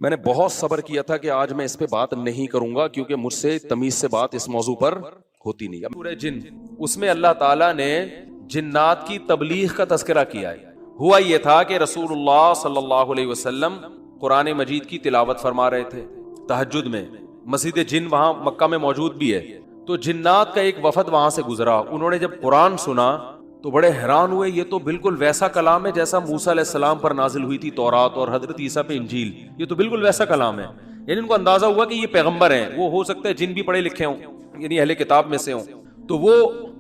میں نے بہت صبر کیا تھا کہ آج میں اس پہ بات نہیں کروں گا کیونکہ مجھ سے تمیز سے بات اس موضوع پر ہوتی نہیں. سورہ جن, اس میں اللہ تعالیٰ نے جنات کی تبلیغ کا تذکرہ کیا ہے. ہوا یہ تھا کہ رسول اللہ صلی اللہ علیہ وسلم قرآن مجید کی تلاوت فرما رہے تھے تہجد میں. مسجد جن وہاں مکہ میں موجود بھی ہے. تو جنات کا ایک وفد وہاں سے گزرا. انہوں نے جب قرآن سنا تو بڑے حیران ہوئے. یہ تو بالکل ویسا کلام ہے جیسا موسیٰ علیہ السلام پر نازل ہوئی تھی تورات اور حضرت عیسیٰ پہ انجیل. یہ تو بالکل ویسا کلام ہے. یعنی ان کو اندازہ ہوا کہ یہ پیغمبر ہیں, وہ ہو سکتا ہے جن بھی پڑھے لکھے ہوں, یعنی اہل کتاب میں سے ہوں. تو وہ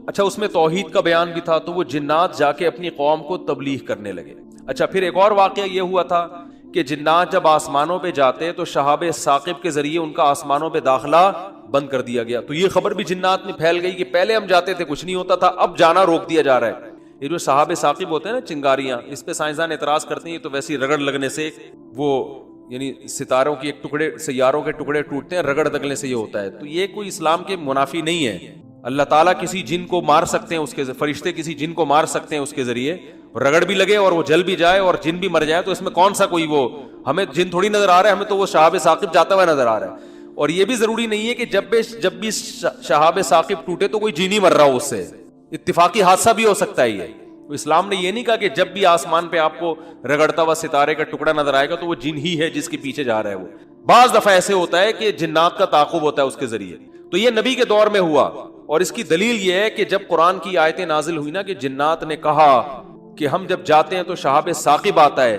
اچھا اس میں توحید کا بیان بھی تھا, تو وہ جنات جا کے اپنی قوم کو تبلیغ کرنے لگے. اچھا پھر ایک اور واقعہ یہ ہوا تھا کہ جنات جب آسمانوں پہ جاتے تو شہاب ثاقب کے ذریعے ان کا آسمانوں پہ داخلہ بند کر دیا گیا. تو یہ خبر بھی جنات میں پھیل گئی کہ پہلے ہم جاتے تھے کچھ نہیں ہوتا تھا, اب جانا روک دیا جا رہا ہے. یہ جو شہاب ثاقب ہوتے ہیں نا چنگاریاں, اس پہ سائنسدان اعتراض کرتے ہیں یہ تو ویسی رگڑ لگنے سے وہ یعنی ستاروں کی ایک ٹکڑے سیاروں کے ٹکڑے ٹوٹتے ہیں, رگڑ لگنے سے یہ ہوتا ہے. تو یہ کوئی اسلام کے منافی نہیں ہے. اللہ تعالیٰ کسی جن کو مار سکتے ہیں, اس کے فرشتے کسی جن کو مار سکتے ہیں اس کے ذریعے, رگڑ بھی لگے اور وہ جل بھی جائے اور جن بھی مر جائے, تو اس میں کون سا کوئی وہ ہمیں جن تھوڑی نظر آ رہا ہے, ہمیں تو وہ شہاب ثاقب جاتا ہوا نظر آ رہا ہے. اور یہ بھی ضروری نہیں ہے کہ جب بھی شہاب ثاقب ٹوٹے تو کوئی جن ہی مر رہا ہو, اس سے اتفاقی حادثہ بھی ہو سکتا ہے. یہ تو اسلام نے یہ نہیں کہا کہ جب بھی آسمان پہ آپ کو رگڑتا ہوا ستارے کا ٹکڑا نظر آئے گا تو وہ جن ہی ہے جس کے پیچھے جا رہا ہے. وہ بعض دفعہ ایسے ہوتا ہے کہ جنات کا تعاقب ہوتا ہے اس کے ذریعے. تو یہ نبی کے دور میں ہوا, اور اس کی دلیل یہ ہے کہ جب قرآن کی آیتیں نازل ہوئی نا کہ جنات نے کہا کہ ہم جب جاتے ہیں تو شہاب ثاقب آتا ہے,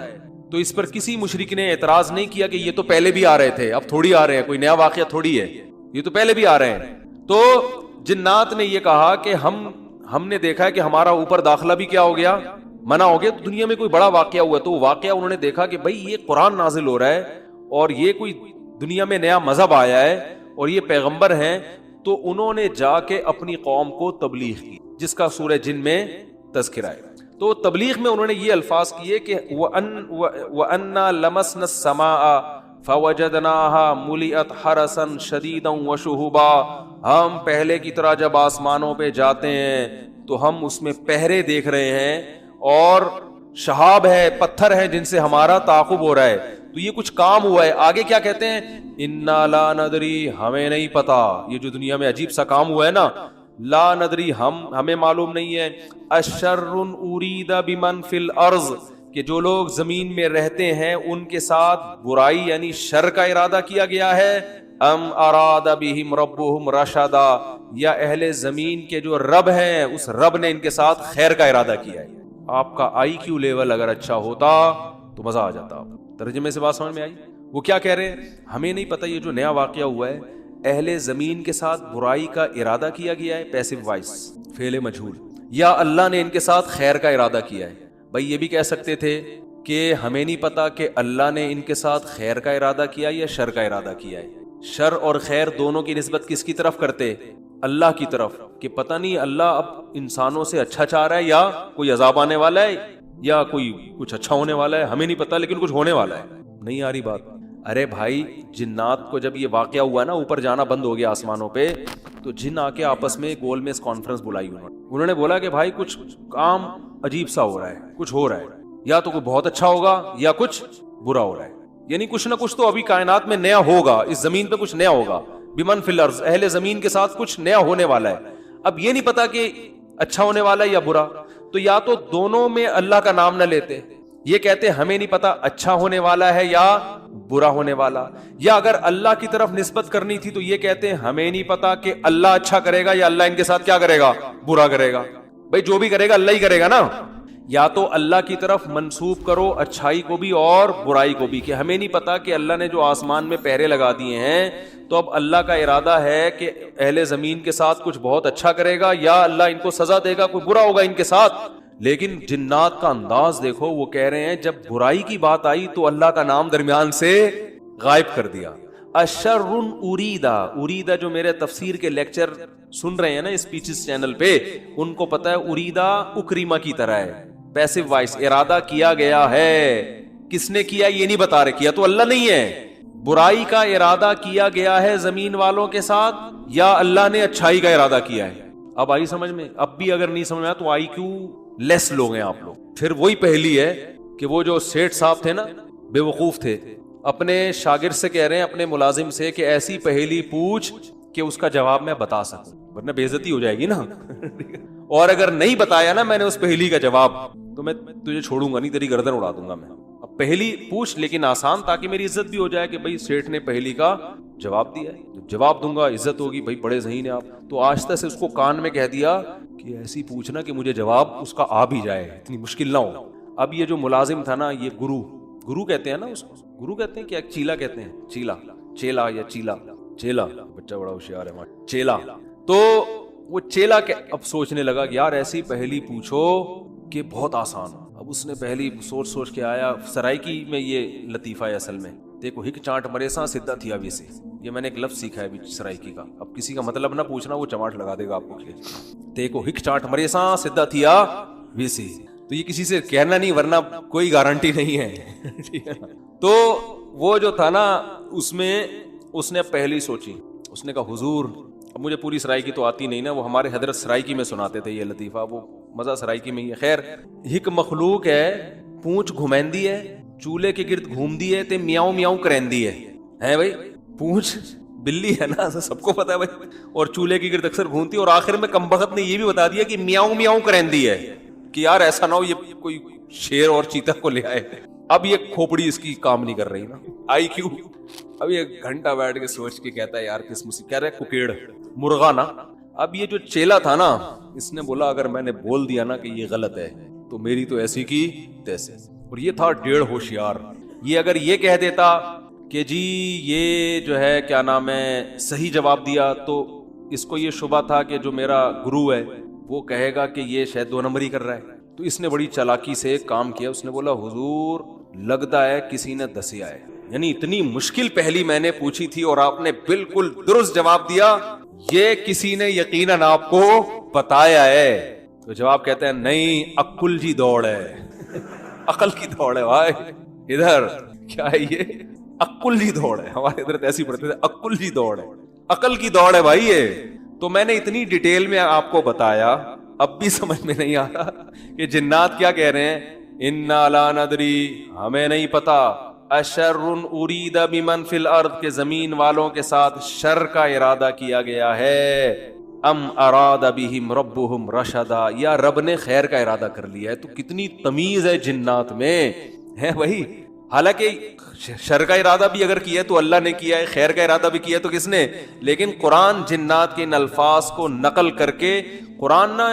تو اس پر کسی مشرک نے اعتراض نہیں کیا کہ یہ تو پہلے بھی آ رہے تھے, اب تھوڑی آ رہے ہیں, کوئی نیا واقعہ تھوڑی ہے, یہ تو پہلے بھی آ رہے ہیں. تو جنات نے یہ کہا کہ ہم نے دیکھا ہے کہ ہمارا اوپر داخلہ بھی کیا ہو گیا, منع ہو گیا. تو دنیا میں کوئی بڑا واقعہ ہوا, تو واقعہ انہوں نے دیکھا کہ بھائی یہ قرآن نازل ہو رہا ہے اور یہ کوئی دنیا میں نیا مذہب آیا ہے اور یہ پیغمبر ہیں. تو انہوں نے جا کے اپنی قوم کو تبلیغ کی, جس کا سورہ جن میں تذکرہ ہے. تو تبلیغ میں انہوں نے یہ الفاظ کیے کہ وَأَنَّا لَمَسْنَا السَّمَاءَ فَوَجَدْنَاهَا مُلِئَتْ حَرَسًا شَدِيدًا وَشُهُبًا. ہم پہلے کی طرح جب آسمانوں پہ جاتے ہیں تو ہم اس میں پہرے دیکھ رہے ہیں اور شہاب ہے, پتھر ہے جن سے ہمارا تعاقب ہو رہا ہے. تو یہ کچھ کام ہوا ہے. آگے کیا کہتے ہیں, اِنَّا لَا نَدْرِي, ہمیں نہیں پتا. یہ جو دنیا میں عجیب سا کام ہوا ہے نا, لا ندری, ہمیں معلوم نہیں ہے. اشر ارید بمن فی الارض, کہ جو لوگ زمین میں رہتے ہیں ان کے ساتھ برائی یعنی شر کا ارادہ کیا گیا ہے. ام اراد بہم ربہم رشدا, یا اہل زمین کے جو رب ہیں اس رب نے ان کے ساتھ خیر کا ارادہ کیا ہے. آپ کا آئی کیو لیول اگر اچھا ہوتا تو مزہ آ جاتا. ترجمے سے بات سمجھ میں آئی؟ وہ کیا کہہ رہے ہیں, ہمیں نہیں پتا یہ جو نیا واقعہ ہوا ہے, اہل زمین کے ساتھ برائی کا ارادہ کیا گیا ہے, پیسیو وائس فعل مجہول, یا اللہ نے ان کے ساتھ خیر کا ارادہ کیا ہے. بھائی یہ بھی کہہ سکتے تھے کہ ہمیں نہیں پتا کہ اللہ نے ان کے ساتھ خیر کا ارادہ کیا یا شر کا ارادہ کیا ہے. شر اور خیر دونوں کی نسبت کس کی طرف کرتے, اللہ کی طرف, کہ پتہ نہیں اللہ اب انسانوں سے اچھا چاہ رہا ہے یا کوئی عذاب آنے والا ہے یا کوئی کچھ اچھا ہونے والا ہے, ہمیں نہیں پتا لیکن کچھ ہونے والا ہے. نہیں آ رہی بات؟ ارے بھائی جنات کو جب یہ واقعہ ہوا نا, اوپر جانا بند ہو گیا آسمانوں پہ, تو جن آ کے آپس میں گول میں کانفرنس بلائی. انہوں نے بولا کہ بھائی کچھ کام عجیب سا ہو رہا ہے, کچھ ہو رہا ہے, یا تو کوئی بہت اچھا ہوگا یا کچھ برا ہو رہا ہے. یعنی کچھ نہ کچھ تو ابھی کائنات میں نیا ہوگا, اس زمین پہ کچھ نیا ہوگا. بمن فی الارض, اہل زمین کے ساتھ کچھ نیا ہونے والا ہے. اب یہ نہیں پتا کہ اچھا ہونے والا ہے یا برا, تو یا تو دونوں میں اللہ کا نام نہ لیتے, یہ کہتے ہیں ہمیں نہیں پتا اچھا ہونے والا ہے یا برا ہونے والا. یا اگر اللہ کی طرف نسبت کرنی تھی تو یہ کہتے ہیں ہمیں نہیں پتا کہ اللہ اچھا کرے گا یا اللہ ان کے ساتھ کیا کرے گا, برا کرے گا. بھائی جو بھی کرے گا اللہ ہی کرے گا نا. یا تو اللہ کی طرف منسوب کرو اچھائی کو بھی اور برائی کو بھی, کہ ہمیں نہیں پتا کہ اللہ نے جو آسمان میں پہرے لگا دیے ہیں تو اب اللہ کا ارادہ ہے کہ اہل زمین کے ساتھ کچھ بہت اچھا کرے گا یا اللہ ان کو سزا دے گا, کوئی برا ہوگا ان کے ساتھ. لیکن جنات کا انداز دیکھو, وہ کہہ رہے ہیں جب برائی کی بات آئی تو اللہ کا نام درمیان سے غائب کر دیا. اشر اریدا, اریدا جو میرے تفسیر کے لیکچر سن رہے ہیں نا اسپیچز چینل پہ, ان کو پتا ہے اریدا اکریما کی طرح ہے, پیسو وائس, ارادہ کیا گیا ہے. کس نے کیا یہ نہیں بتا رہے, کیا تو اللہ نہیں ہے. برائی کا ارادہ کیا گیا ہے زمین والوں کے ساتھ یا اللہ نے اچھائی کا ارادہ کیا ہے. اب آئی سمجھ میں؟ اب بھی اگر نہیں سمجھ میں تو آئی کیوں لیس لوگ ہیں آپ لوگ. پھر وہی پہلی ہے کہ وہ جو سیٹھ صاحب تھے نا, بے وقوف تھے, اپنے شاگرد سے کہہ رہے ہیں, اپنے ملازم سے, کہ ایسی پہلی پوچھ کہ اس کا جواب میں بتا سکوں, ورنہ بے عزتی ہو جائے گی نا. اور اگر نہیں بتایا نا میں نے اس پہلی کا جواب تو میں تجھے چھوڑوں گا نہیں, تیری گردن اڑا دوں گا میں. اب پہلی پوچھ لیکن آسان, تاکہ میری عزت بھی ہو جائے کہ بھائی سیٹھ نے پہلی کا جواب دیا ہے, جواب دوں گا عزت ہوگی, بھائی بڑے ذہین ہیں آپ. تو آہستہ سے اس کو کان میں کہہ دیا کہ ایسی پوچھنا کہ مجھے جواب اس کا آ بھی جائے, اتنی مشکل نہ ہو. اب یہ جو ملازم تھا نا, یہ گرو کہتے ہیں نا اس کو, گرو کہتے ہیں کیا, چیلا کہتے ہیں, چیلا یا چیلا, بچہ بڑا ہوشیار ہے, چیلا. تو وہ چیلا اب سوچنے لگا کہ یار ایسی پہلی پوچھو کہ بہت آسان. اب اس نے پہلی سوچ کے آیا. سرائکی میں یہ لطیفہ ہے اصل میں, دیکھو ہک چانٹ مرے سا سدھا تھیا ویسے, یہ میں نے ایک لفظ سیکھا ہے ابھی سرائکی کا. اب کسی کا مطلب نہ پوچھنا, وہ چماٹ لگا دے گا آپ کو. دیکھو ہک چانٹ مرے سا سدھا تھیا ویسے, تو یہ کسی سے کہنا نہیں ورنہ کوئی گارنٹی نہیں ہے. تو وہ جو تھا نا, اس نے پہلی سوچی, اس نے کہا حضور, اب مجھے پوری سرائکی تو آتی نہیں نا, وہ ہمارے حضرت سرائکی میں سناتے تھے یہ لطیفہ, وہ مزہ سرائکی میں ہی ہے. خیر, ہک مخلوق ہے, پونچھ گھمیندی ہے, چولہے کے گرد گھومدی ہے تے میاؤں میاؤں کرندی ہے بھائی. پونچھ بلی ہے نا, سب کو پتا ہے بھائی, اور چولہے کے گرد اکثر گھومتی, اور آخر میں کمبخت نے یہ بھی بتا دیا کہ میاؤں میاؤں کرندی ہے, کہ یار ایسا نہ ہو یہ کوئی شیر اور چیتا کو لے آئے. اب یہ کھوپڑی اس کی کام نہیں کر رہی نا, آئی کیوں. اب یہ گھنٹہ بیٹھ کے سوچ کے کہتا ہے یار کس مصیبت, کہہ رہے کوکیڑ مرغا نا. اب یہ جو چیلا تھا نا, اس نے بولا اگر میں نے بول دیا نا کہ یہ غلط ہے تو میری تو ایسی کی تیسے. اور یہ تھا ڈیڑھ ہوشیار. یہ اگر یہ کہہ دیتا کہ جی یہ جو ہے کیا نام ہے صحیح جواب دیا, تو اس کو یہ شبہ تھا کہ جو میرا گرو ہے وہ کہے گا کہ یہ شاید 2 نمبری کر رہا ہے. تو اس نے بڑی چالاکی سے کام کیا, اس نے بولا حضور لگتا ہے کسی نے دسیا ہے, یعنی اتنی مشکل پہلی میں نے پوچھی تھی اور آپ نے بالکل درست جواب دیا, یہ کسی نے یقیناً آپ کو بتایا ہے. تو جواب کہتے ہیں نہیں, عقل کی دوڑ ہے. عقل کی دوڑ ہے بھائی, ادھر کیا ہے یہ عقل کی دوڑ ہے. ہمارے ادھر ایسی پڑھتے تھے, عقل کی دوڑ ہے, عقل کی دوڑ ہے بھائی یہ. تو میں نے اتنی ڈیٹیل میں آپ کو بتایا, اب بھی سمجھ میں نہیں آ رہا کہ جنات کیا کہہ رہے ہیں, انا لا ندری, ہمیں نہیں پتا, اشر ارید بمن فی الارض, کے زمین والوں کے ساتھ شر کا ارادہ کیا گیا ہے, ام اراد بہم ربہم رشدا, یا رب نے خیر کا ارادہ کر لیا ہے. تو کتنی تمیز ہے جنات میں ہے بھائی. حالانکہ شر کا ارادہ بھی اگر کیا ہے تو اللہ نے کیا ہے, خیر کا ارادہ بھی کیا ہے تو کس نے. لیکن قرآن جنات کے ان الفاظ کو نقل کر کے, قرآن نا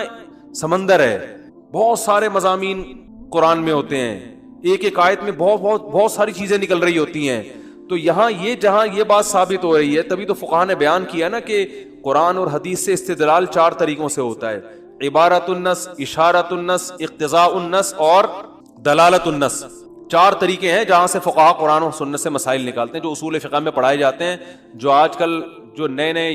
سمندر ہے, بہت سارے مضامین قرآن میں ہوتے ہیں, ایک ایک آیت میں بہت ساری چیزیں نکل رہی ہوتی ہیں. تو یہاں یہ جہاں یہ بات ثابت ہو رہی ہے, تبھی تو فقہاء نے بیان کیا نا کہ قرآن اور حدیث سے استدلال 4 طریقوں سے ہوتا ہے, عبارت النص, اشارت النص, اقتضاء النص اور دلالت النص. 4 طریقے ہیں جہاں سے فقہاء قرآن اور سنت سے مسائل نکالتے ہیں, جو اصول فقہ میں پڑھائے جاتے ہیں. جو آج کل جو نئے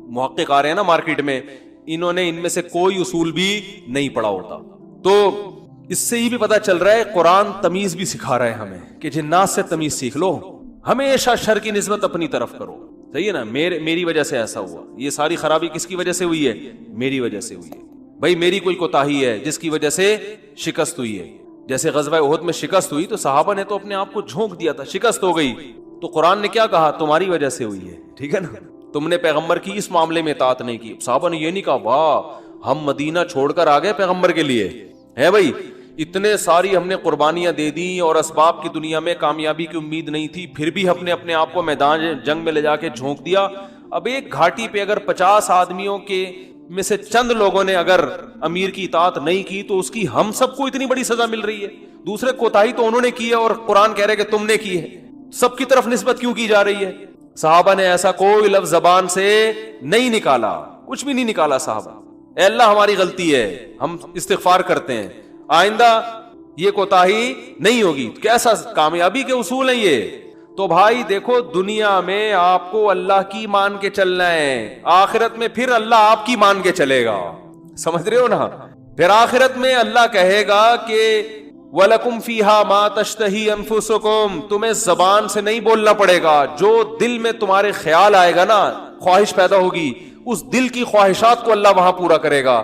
محقق آ رہے ہیں نا مارکیٹ میں, انہوں نے ان میں سے کوئی اصول بھی نہیں پڑھا ہوتا. تو اس سے یہ بھی پتا چل رہا ہے قرآن تمیز بھی سکھا رہا ہے ہمیں کہ جنات سے تمیز سیکھ لو, ہمیشہ شر کی نسبت اپنی طرف کرو. صحیح ہے نا, میری وجہ سے ایسا ہوا, یہ ساری خرابی کس کی وجہ سے ہوئی ہے, میری وجہ سے ہوئی ہے بھائی, میری کوئی کوتاہی ہے جس کی وجہ سے شکست ہوئی ہے. جیسے غزوہ احد میں شکست ہوئی تو صحابہ نے تو اپنے آپ کو جھونک دیا تھا, شکست ہو گئی, تو قرآن نے کیا کہا, تمہاری وجہ سے ہوئی ہے. ٹھیک ہے نا, تم نے پیغمبر کی اس معاملے میں اطاعت نہیں کی. صحابہ نے یہ نہیں کہا واہ ہم مدینہ چھوڑ کر آ گئے پیغمبر کے لیے, ہے بھائی اتنے ساری ہم نے قربانیاں دے دی اور اسباب کی دنیا میں کامیابی کی امید نہیں تھی، پھر بھی ہم نے اپنے آپ کو میدان جنگ میں لے جا کے جھونک دیا. اب ایک گھاٹی پہ اگر 50 آدمیوں کے میں سے چند لوگوں نے اگر امیر کی اطاعت نہیں کی تو اس کی ہم سب کو اتنی بڑی سزا مل رہی ہے. دوسرے کوتاہی تو انہوں نے کی ہے اور قرآن کہہ رہے کہ تم نے کی ہے. سب کی طرف نسبت کیوں کی جا رہی ہے؟ صحابہ نے ایسا کوئی لفظ زبان سے نہیں نکالا، کچھ بھی نہیں نکالا صحابہ. اے اللہ ہماری غلطی ہے، ہم استغفار کرتے ہیں، آئندہ یہ کوتاہی نہیں ہوگی. کیسا کامیابی کے اصول ہیں یہ؟ تو بھائی دیکھو، دنیا میں آپ کو اللہ کی مان کے چلنا ہے، آخرت میں پھر اللہ آپ کی مان کے چلے گا. سمجھ رہے ہو نا؟ پھر آخرت میں اللہ کہے گا کہ وَلَكُمْ فِيهَا مَا تَشْتَهِي أَنفُسُكُمْ، تمہیں زبان سے نہیں بولنا پڑے گا، جو دل میں تمہارے خیال آئے گا نا، خواہش پیدا ہوگی، اس دل کی خواہشات کو اللہ وہاں پورا کرے گا.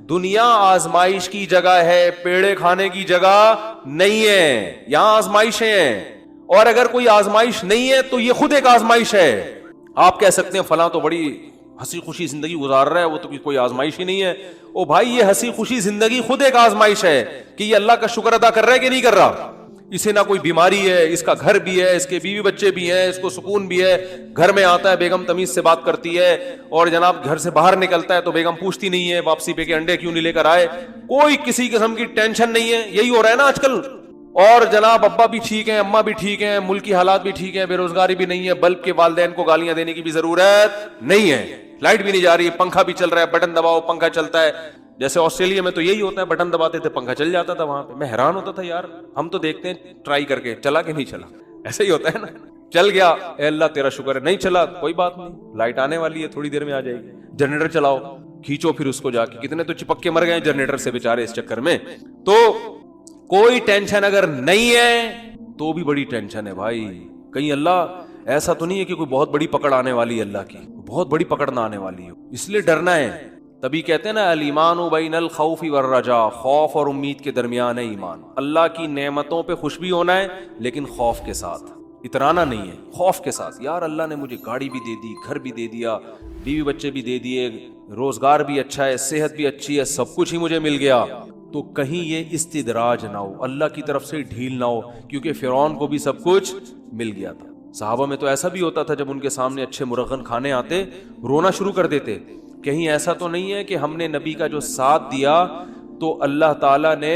دنیا آزمائش کی جگہ ہے، پیڑے کھانے کی جگہ نہیں ہے. یہاں آزمائشیں ہیں، اور اگر کوئی آزمائش نہیں ہے تو یہ خود ایک آزمائش ہے. آپ کہہ سکتے ہیں فلاں تو بڑی ہنسی خوشی زندگی گزار رہا ہے، وہ تو کوئی آزمائش ہی نہیں ہے. او بھائی، یہ ہنسی خوشی زندگی خود ایک آزمائش ہے کہ یہ اللہ کا شکر ادا کر رہا ہے کہ نہیں کر رہا. اسے نہ کوئی بیماری ہے، اس کا گھر بھی ہے، اس کے بیوی بچے بھی ہیں، اس کو سکون بھی ہے، گھر میں آتا ہے بیگم تمیز سے بات کرتی ہے، اور جناب گھر سے باہر نکلتا ہے تو بیگم پوچھتی نہیں ہے واپسی پہ کہ انڈے کیوں نہیں لے کر آئے. کوئی کسی قسم کی ٹینشن نہیں ہے. یہی ہو رہا ہے نا آج کل. اور جناب ابا بھی ٹھیک ہیں، اماں بھی ٹھیک ہیں، ملک کی حالات بھی ٹھیک ہیں، بے روزگاری بھی نہیں ہے، بلب کے والدین کو گالیاں دینے کی بھی ضرورت نہیں ہے، لائٹ بھی نہیں جا رہی، پنکھا بھی چل رہا ہے، بٹن دباؤ پنکھا چلتا ہے. جیسے آسٹریلیا میں تو یہی ہوتا ہے، بٹن دباتے تھے پنکھا چل جاتا تھا. وہاں پہ میں حیران ہوتا تھا، یار ہم تو دیکھتے ہیں ٹرائی کر کے، چلا کہ نہیں چلا. ایسا ہی ہوتا ہے نا، چل گیا اے اللہ تیرا شکر ہے، نہیں چلا کوئی بات نہیں، لائٹ آنے والی ہے تھوڑی دیر میں آ جائے گی. جنریٹر چلاؤ، کھینچو پھر اس کو جا کے. کتنے تو چپک کے مر گئے جنریٹر سے بیچارے اس چکر میں. تو کوئی ٹینشن اگر نہیں ہے تو بھی بڑی ٹینشن ہے بھائی. کہیں اللہ ایسا تو نہیں ہے کہ کوئی بہت بڑی پکڑ آنے والی ہے، اللہ کی بہت بڑی پکڑ نہ آنے والی ہے، اس لیے ڈرنا ہے. تبھی کہتے ہیں نا الایمان بین الخوف والرجاء، خوف اور امید کے درمیان ہے ایمان. اللہ کی نعمتوں پہ خوش بھی ہونا ہے لیکن خوف کے ساتھ، اترانا نہیں ہے، خوف کے ساتھ. یار اللہ نے مجھے گاڑی بھی دے دی، گھر بھی دے دیا، بیوی بچے بھی دے دیے، روزگار بھی اچھا ہے، صحت بھی اچھی ہے، سب کچھ ہی مجھے مل گیا، تو کہیں یہ استدراج نہ ہو، اللہ کی طرف سے ڈھیل نہ ہو، کیونکہ فرعون کو بھی سب کچھ مل گیا تھا. صحابہ میں تو ایسا بھی ہوتا تھا جب ان کے سامنے اچھے مرغن کھانے آتے رونا شروع کر دیتے. کہیں ایسا تو نہیں ہے کہ ہم نے نبی کا جو ساتھ دیا تو اللہ تعالیٰ نے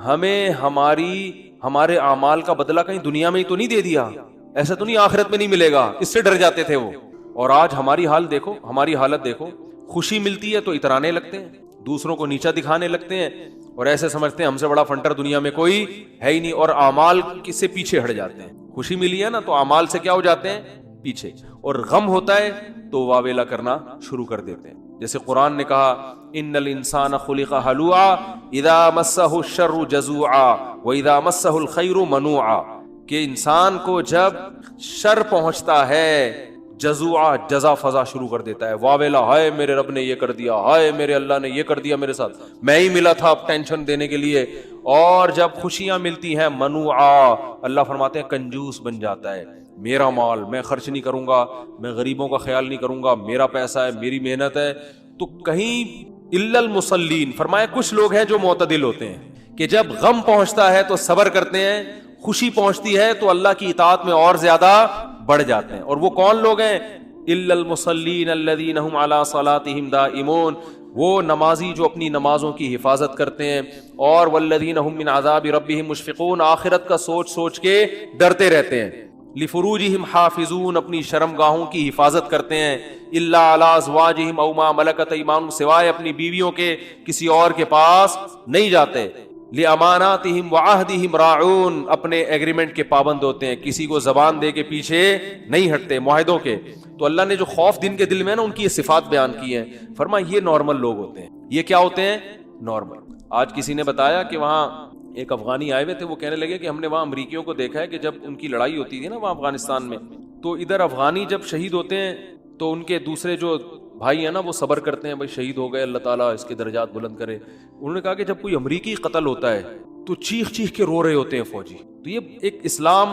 ہمیں ہمارے اعمال کا بدلہ کہیں دنیا میں ہی تو نہیں دے دیا، ایسا تو نہیں آخرت میں نہیں ملے گا، اس سے ڈر جاتے تھے وہ. اور آج ہماری حال دیکھو، ہماری حالت دیکھو. خوشی ملتی ہے تو اترانے لگتے ہیں، دوسروں کو نیچا دکھانے لگتے ہیں، اور ایسے سمجھتے ہیں ہم سے بڑا فنٹر دنیا میں کوئی ہے ہی نہیں، اور اعمال سے پیچھے ہٹ جاتے ہیں. خوشی ملی ہے نا تو اعمال سے کیا ہو جاتے ہیں؟ پیچھے. اور غم ہوتا ہے تو واویلا کرنا شروع کر دیتے ہیں. جیسے قرآن نے کہا ان الانسان خلق ہلوعا اذا مسہ الشر جزوعا واذا مسہ الخیر منوعا، کہ انسان کو جب شر پہنچتا ہے جزوعا، جزا فضا شروع کر دیتا ہے، واویلا، ہائے میرے رب نے یہ کر دیا، ہائے میرے اللہ نے یہ کر دیا میرے ساتھ، میں ہی ملا تھا اب ٹینشن دینے کے لیے. اور جب خوشیاں ملتی ہیں منوعا، اللہ فرماتے ہیں کنجوس بن جاتا ہے، میرا مال میں خرچ نہیں کروں گا، میں غریبوں کا خیال نہیں کروں گا، میرا پیسہ ہے، میری محنت ہے. تو کہیں الا المصلین، فرمایا کچھ لوگ ہیں جو معتدل ہوتے ہیں کہ جب غم پہنچتا ہے تو صبر کرتے ہیں، خوشی پہنچتی ہے تو اللہ کی اطاعت میں اور زیادہ بڑھ جاتے ہیں. اور وہ کون لوگ ہیں؟ الا المصلین الذین هم علی صلاتهم دائمون، وہ نمازی جو اپنی نمازوں کی حفاظت کرتے ہیں. اور والذین هم من عذاب ربهم مشفقون، آخرت کا سوچ سوچ کے ڈرتے رہتے ہیں. لفروجہم حافظون، اپنی شرمگاہوں کی حفاظت کرتے ہیں. الا علی ازواجہم او ما ملکت ایمانہم، سوائے اپنی بیویوں کے کسی اور کے پاس نہیں جاتے. لاماناتہم وعہدہم راعون، اپنے ایگریمنٹ کے پابند ہوتے ہیں، کسی کو زبان دے کے پیچھے نہیں ہٹتے معاہدوں کے. تو اللہ نے جو خوف دن کے دل میں نا ان کی یہ صفات بیان کی ہیں، فرمایا یہ نارمل لوگ ہوتے ہیں. یہ کیا ہوتے ہیں؟ نارمل. آج کسی نے بتایا کہ وہاں ایک افغانی آئے ہوئے تھے، وہ کہنے لگے کہ ہم نے وہاں امریکیوں کو دیکھا ہے کہ جب ان کی لڑائی ہوتی تھی نا وہاں افغانستان میں، تو ادھر افغانی جب شہید ہوتے ہیں تو ان کے دوسرے جو بھائی ہیں نا وہ صبر کرتے ہیں، بھائی شہید ہو گئے، اللہ تعالیٰ اس کے درجات بلند کرے. انہوں نے کہا کہ جب کوئی امریکی قتل ہوتا ہے تو چیخ چیخ کے رو رہے ہوتے ہیں فوجی. تو یہ ایک اسلام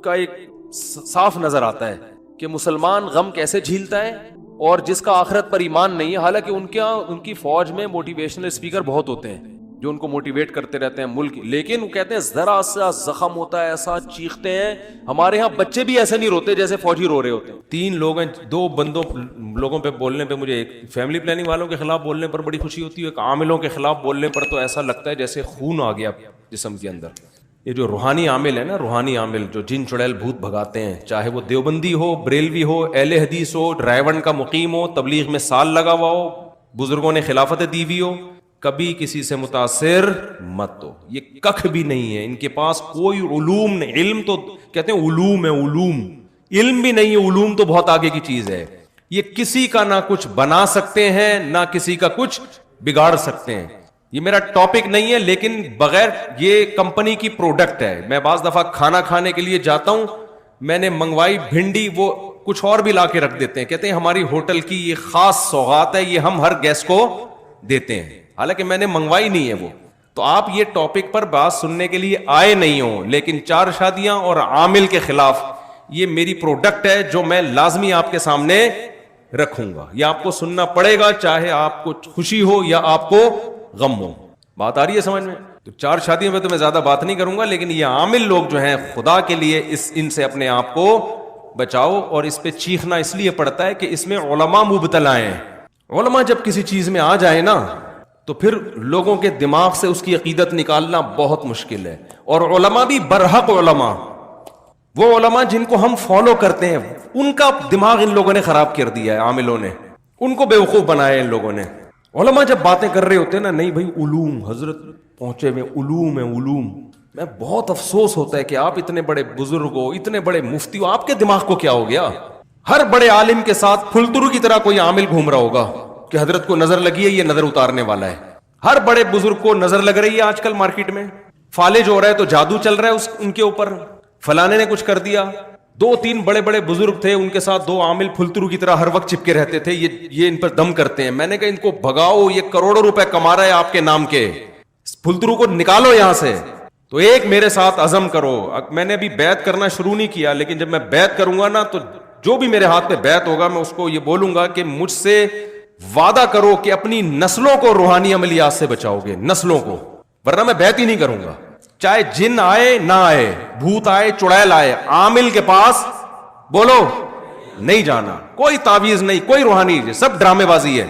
کا ایک صاف نظر آتا ہے کہ مسلمان غم کیسے جھیلتا ہے، اور جس کا آخرت پر ایمان نہیں ہے. حالانکہ ان کی فوج میں موٹیویشنل اسپیکر بہت ہوتے ہیں، جو ان کو موٹیویٹ کرتے رہتے ہیں ملک, لیکن وہ کہتے ہیں ذرا سا زخم ہوتا ہے ایسا چیختے ہیں. ہمارے ہاں بچے بھی ایسے نہیں روتے جیسے فوجی رو رہے ہوتے ہیں. 3 لوگ ہیں, 2 لوگوں پہ بولنے پہ مجھے, ایک فیملی پلاننگ والوں کے خلاف بولنے پر بڑی خوشی ہوتی ہے, ایک عاملوں کے خلاف بولنے پر تو ایسا لگتا ہے جیسے خون آ گیا جسم کے اندر. یہ جو روحانی عامل ہے نا, روحانی عامل جو جن چڑیل بھوت بھگاتے ہیں, چاہے وہ دیوبندی ہو, بریلوی ہو, اہل حدیث ہو, رائے کا مقیم ہو, تبلیغ میں سال لگا ہوا ہو, بزرگوں نے خلافت دی ہوئی ہو, کبھی کسی سے متاثر مت ہو. یہ کخ بھی نہیں ہے ان کے پاس, کوئی علوم نہیں. علم تو کہتے ہیں علوم ہے, علوم, علم بھی نہیں ہے, علوم تو بہت آگے کی چیز ہے. یہ کسی کا نہ کچھ بنا سکتے ہیں نہ کسی کا کچھ بگاڑ سکتے ہیں. یہ میرا ٹاپک نہیں ہے, لیکن بغیر یہ کمپنی کی پروڈکٹ ہے. میں بعض دفعہ کھانا کھانے کے لیے جاتا ہوں, میں نے منگوائی بھنڈی, وہ کچھ اور بھی لا کے رکھ دیتے ہیں, کہتے ہیں ہماری ہوٹل کی یہ خاص سوغات ہے, یہ ہم ہر گیسٹ کو دیتے ہیں, حالانکہ میں نے منگوائی نہیں ہے وہ. تو آپ یہ ٹاپک پر بات سننے کے لیے آئے نہیں ہوں, لیکن 4 شادیاں اور عامل کے خلاف یہ میری پروڈکٹ ہے جو میں لازمی آپ کے سامنے رکھوں گا. یہ آپ کو سننا پڑے گا, چاہے آپ کو خوشی ہو یا آپ کو غم ہو. بات آ رہی ہے سمجھ میں؟ تو 4 شادیوں میں تو میں زیادہ بات نہیں کروں گا, لیکن یہ عامل لوگ جو ہیں, خدا کے لیے ان سے اپنے آپ کو بچاؤ. اور اس پہ چیخنا اس لیے پڑتا ہے کہ اس میں علماء مبتلا ہیں. علماء جب کسی چیز میں آ جائے نا, تو پھر لوگوں کے دماغ سے اس کی عقیدت نکالنا بہت مشکل ہے. اور علماء بھی برحق علماء, وہ علماء جن کو ہم فالو کرتے ہیں, ان کا دماغ ان لوگوں نے خراب کر دیا ہے, عاملوں نے ان کو بیوقوف بنایا ہے ان لوگوں نے. علماء جب باتیں کر رہے ہوتے ہیں نا, نہیں بھائی علوم, حضرت پہنچے میں علوم ہے, علوم. میں بہت افسوس ہوتا ہے کہ آپ اتنے بڑے بزرگ ہو, اتنے بڑے مفتی ہو, آپ کے دماغ کو کیا ہو گیا؟ ہر بڑے عالم کے ساتھ پھلترو کی طرح کوئی عامل گھوم رہا ہوگا کہ حضرت کو نظر لگی ہے, یہ نظر اتارنے والا ہے. ہر بڑے بزرگ کو نظر لگ رہی ہے آج کل مارکیٹ میں, فالج ہو رہا ہے تو جادو چل رہا ہے ان کے اوپر, فلانے نے کچھ کر دیا. 2-3 بڑے بڑے بزرگ تھے, ان کے ساتھ 2 عامل پھلترو کی طرح ہر وقت چپکے رہتے تھے, یہ ان پر دم کرتے ہیں. میں نے کہا ان کو بھگاؤ, یہ کروڑوں روپے کما رہا ہے آپ کے نام کے, پھلترو کو نکالو یہاں سے. تو ایک میرے ساتھ عزم کرو. میں نے ابھی بیعت کرنا شروع نہیں کیا, لیکن جب میں بیعت کروں گا نا, تو جو بھی میرے ہاتھ پہ بیعت ہوگا میں اس کو یہ بولوں گا کہ مجھ سے وعدہ کرو کہ اپنی نسلوں کو روحانی عملیات سے بچاؤ گے, نسلوں کو, ورنہ میں بیعت ہی نہیں کروں گا. چاہے جن آئے نہ آئے, بھوت آئے چڑیل آئے, عامل کے پاس بولو نہیں جانا. کوئی تعویذ نہیں, کوئی روحانی, سب ڈرامے بازی ہے.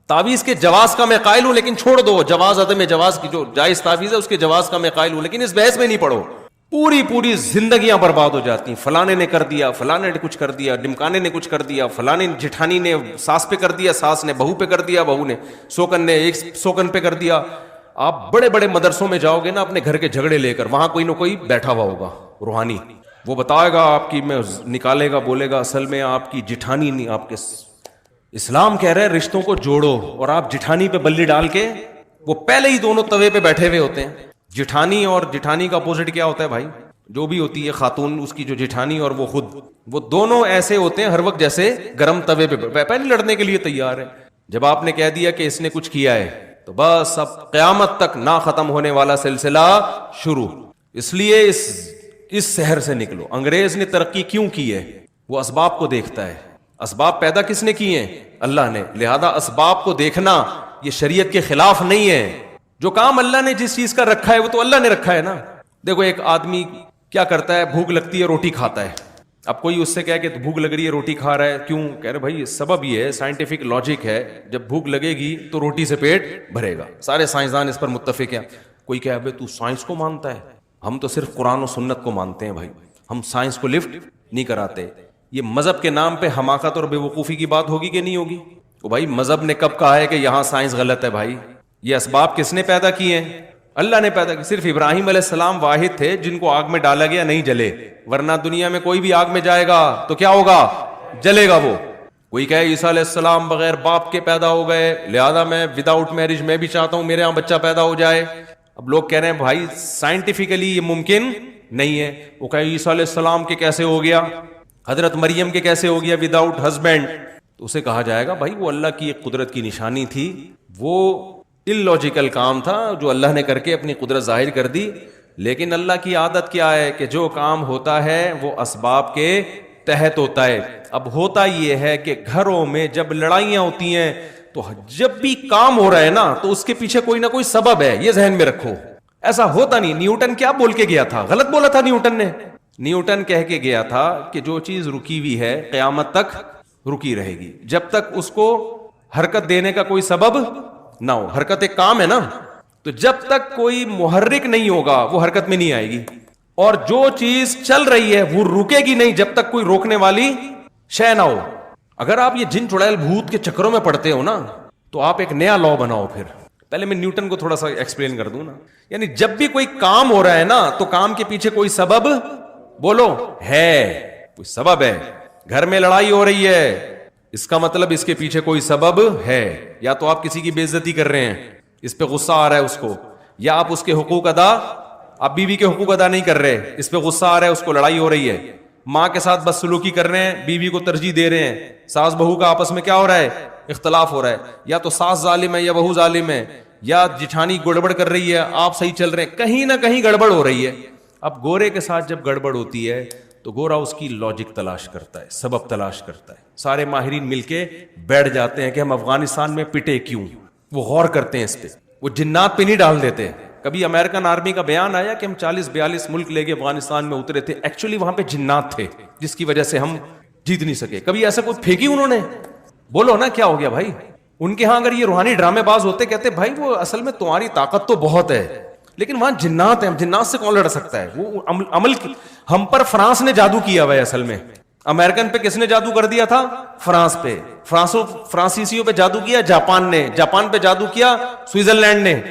تعویذ کے جواز کا میں قائل ہوں, لیکن چھوڑ دو جواز, عدم جواز کی جو جائز تعویذ ہے اس کے جواز کا میں قائل ہوں, لیکن اس بحث میں نہیں پڑھو. پوری زندگیاں برباد ہو جاتی ہیں. فلانے نے کر دیا, فلانے نے کچھ کر دیا, ڈمکانے نے کچھ کر دیا, فلانے جٹھانی نے ساس پہ کر دیا, ساس نے بہو پہ کر دیا, بہو نے سوکن نے ایک سوکن پہ کر دیا. آپ بڑے بڑے مدرسوں میں جاؤ گے نا اپنے گھر کے جھگڑے لے کر, وہاں کوئی نہ کوئی بیٹھا ہوا ہوگا روحانی, وہ بتائے گا آپ کی, میں نکالے گا, بولے گا اصل میں آپ کی جٹھانی نہیں, آپ کے اسلام کہہ رہے رشتوں کو جوڑو, اور آپ جٹھانی پہ بلی ڈال کے, وہ پہلے ہی دونوں توے پہ بیٹھے ہوئے ہوتے ہیں. جٹھانی اور جٹھانی کا اپوزٹ کیا ہوتا ہے بھائی؟ جو بھی ہوتی ہے خاتون, اس کی جو جٹھانی اور وہ خود, وہ دونوں ایسے ہوتے ہیں ہر وقت جیسے گرم توے پہ پہلے لڑنے کے لیے تیار ہے. جب آپ نے کہہ دیا کہ اس نے کچھ کیا ہے, تو بس اب قیامت تک نہ ختم ہونے والا سلسلہ شروع. اس لیے اس شہر سے نکلو. انگریز نے ترقی کیوں کی ہے؟ وہ اسباب کو دیکھتا ہے. اسباب پیدا کس نے کیے ہیں؟ اللہ نے. لہذا اسباب کو دیکھنا یہ شریعت کے خلاف نہیں ہے. جو کام اللہ نے جس چیز کا رکھا ہے وہ تو اللہ نے رکھا ہے نا. دیکھو ایک آدمی کیا کرتا ہے, بھوک لگتی ہے روٹی کھاتا ہے. اب کوئی اس سے کہے کہ بھوک لگ رہی ہے روٹی کھا رہا ہے, کیوں؟ کہہ رہے بھائی سبب یہ ہے, سائنٹیفک لاجک ہے, جب بھوک لگے گی تو روٹی سے پیٹ بھرے گا. سارے سائنسدان اس پر متفق ہیں. کوئی کہے ابے تو سائنس کو مانتا ہے, ہم تو صرف قرآن و سنت کو مانتے ہیں بھائی, ہم سائنس کو لفٹ نہیں کراتے. یہ مذہب کے نام پہ حماقت اور بے وقوفی کی بات ہوگی کہ نہیں ہوگی؟ تو بھائی مذہب نے کب کہا ہے کہ یہاں سائنس غلط ہے؟ بھائی یہ اسباب کس نے پیدا کیے ہیں؟ اللہ نے پیدا کی. صرف ابراہیم علیہ السلام واحد تھے جن کو آگ میں ڈالا گیا, نہیں جلے, ورنہ دنیا میں کوئی بھی آگ میں جائے گا تو کیا ہوگا؟ جلے گا وہ. کوئی کہے عیسیٰ علیہ السلام بغیر باپ کے پیدا ہو گئے, لہذا میں وداؤٹ میرج میں بھی چاہتا ہوں میرے یہاں بچہ پیدا ہو جائے. اب لوگ کہہ رہے ہیں بھائی سائنٹیفکلی یہ ممکن نہیں ہے. وہ کہے عیسیٰ علیہ السلام کے کیسے ہو گیا, حضرت مریم کے کیسے ہو گیا وداؤٹ ہسبینڈ؟ تو اسے کہا جائے گا بھائی وہ اللہ کی ایک قدرت کی نشانی تھی, وہ اللاجیکل کام تھا جو اللہ نے کر کے اپنی قدرت ظاہر کر دی. لیکن اللہ کی عادت کیا ہے کہ جو کام ہوتا ہے وہ اسباب کے تحت ہوتا ہے. اب ہوتا یہ ہے کہ گھروں میں جب لڑائیاں ہوتی ہیں تو جب بھی کام ہو رہا ہے نا تو اس کے پیچھے کوئی نہ کوئی سبب ہے, یہ ذہن میں رکھو. ایسا ہوتا نہیں. نیوٹن کیا بول کے گیا تھا؟ غلط بولا تھا نیوٹن نے. نیوٹن کہہ کے گیا تھا کہ جو چیز رکی ہوئی ہے قیامت تک رکی رہے گی, جب تک اس کو حرکت دینے کا کوئی سبب نہ ہو. حرکت ایک کام ہے نا, تو جب تک کوئی محرک نہیں ہوگا وہ حرکت میں نہیں آئے گی. اور جو چیز چل رہی ہے وہ رکے گی نہیں جب تک کوئی روکنے والی شے نہ ہو. اگر آپ یہ جن چڑیل بھوت کے چکروں میں پڑتے ہو نا تو آپ ایک نیا لا بناؤ. پھر پہلے میں نیوٹن کو تھوڑا سا ایکسپلین کر دوں نا. یعنی جب بھی کوئی کام ہو رہا ہے نا تو کام کے پیچھے کوئی سبب بولو ہے, کوئی سبب ہے. گھر میں لڑائی ہو رہی ہے, اس کا مطلب اس کے پیچھے کوئی سبب ہے. یا تو آپ کسی کی بے عزتی کر رہے ہیں, اس پہ غصہ آ رہا ہے اس کو, یا آپ اس کے حقوق ادا, آپ بیوی کے حقوق ادا نہیں کر رہے, اس پہ غصہ آ رہا ہے اس کو, لڑائی ہو رہی ہے. ماں کے ساتھ بدسلوکی کر رہے ہیں, بیوی کو ترجیح دے رہے ہیں, ساس بہو کا آپس میں کیا ہو رہا ہے, اختلاف ہو رہا ہے. یا تو ساس ظالم ہے یا بہو ظالم ہے, یا جٹھانی گڑبڑ کر رہی ہے, آپ صحیح چل رہے ہیں, کہیں نہ کہیں گڑبڑ ہو رہی ہے. اب گورے کے ساتھ جب گڑبڑ ہوتی ہے تو گورا اس کی لاجک تلاش کرتا ہے, سبب تلاش کرتا ہے. سارے ماہرین مل کے بیٹھ جاتے ہیں کہ ہم افغانستان میں پٹے کیوں, وہ غور کرتے ہیں اس پہ, وہ جنات پہ نہیں ڈال دیتے. کبھی امریکن آرمی کا بیان آیا کہ ہم 40-42 ملک لے کے افغانستان میں اترے تھے, ایکچولی وہاں پہ جنات تھے جس کی وجہ سے ہم جیت نہیں سکے. کبھی ایسا کوئی پھینکی انہوں نے؟ بولو نا کیا ہو گیا بھائی. ان کے ہاں اگر یہ روحانی ڈرامے باز ہوتے, کہتے بھائی وہ اصل میں تمہاری طاقت تو بہت ہے لیکن وہاں جنات ہیں, جنات سے کون لڑ سکتا ہے. وہ عمل ہم پر فرانس نے جادو کیا ہوا ہے. اصل میں امریکن پہ کس نے جادو کر دیا تھا؟ فرانس پہ. فرانسیسیوں پہ جادو کیا جاپان نے, جاپان پہ جادو کیا سوئٹزرلینڈ نے.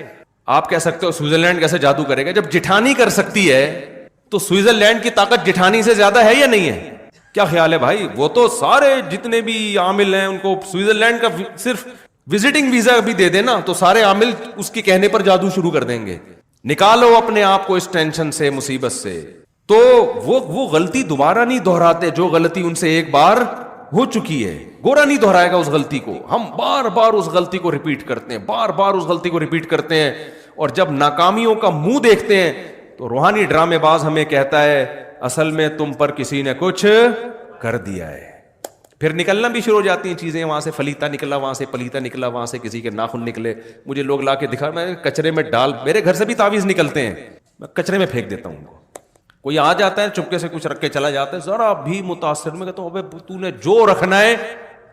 آپ کہہ سکتے ہو سوئٹزرلینڈ کیسے جادو کرے گا؟ جب جٹھانی کر سکتی ہے تو سوئٹزرلینڈ کی طاقت جٹھانی سے زیادہ ہے یا نہیں ہے؟ کیا خیال ہے بھائی؟ وہ تو سارے جتنے بھی عامل ہیں ان کو سوئٹزرلینڈ کا صرف وزٹنگ ویزا بھی دے دینا تو سارے عامل اس کے کہنے پر جادو شروع کر دیں گے. نکالو اپنے آپ کو اس ٹینشن سے, مصیبت سے. تو وہ غلطی دوبارہ نہیں دہراتے جو غلطی ان سے ایک بار ہو چکی ہے. گورا نہیں دہرائے گا اس غلطی کو. ہم بار بار اس غلطی کو ریپیٹ کرتے ہیں, بار بار اس غلطی کو ریپیٹ کرتے ہیں, اور جب ناکامیوں کا منہ دیکھتے ہیں تو روحانی ڈرامے باز ہمیں کہتا ہے اصل میں تم پر کسی نے کچھ کر دیا ہے. پھر نکلنا بھی شروع ہو جاتی ہیں چیزیں, وہاں سے فلیتا نکلا, وہاں سے پلیتا نکلا, وہاں سے کسی کے ناخن نکلے. مجھے لوگ لا کے دکھا, میں کچرے میں ڈال, میرے گھر سے بھی تعویذ نکلتے ہیں, میں کچرے میں پھینک دیتا ہوں ان کو. کوئی آ جاتا ہے چپکے سے کچھ رکھ کے چلا جاتا ہے, ذرا بھی متاثر, میں کہتا ہوں ابے تو نے جو رکھنا ہے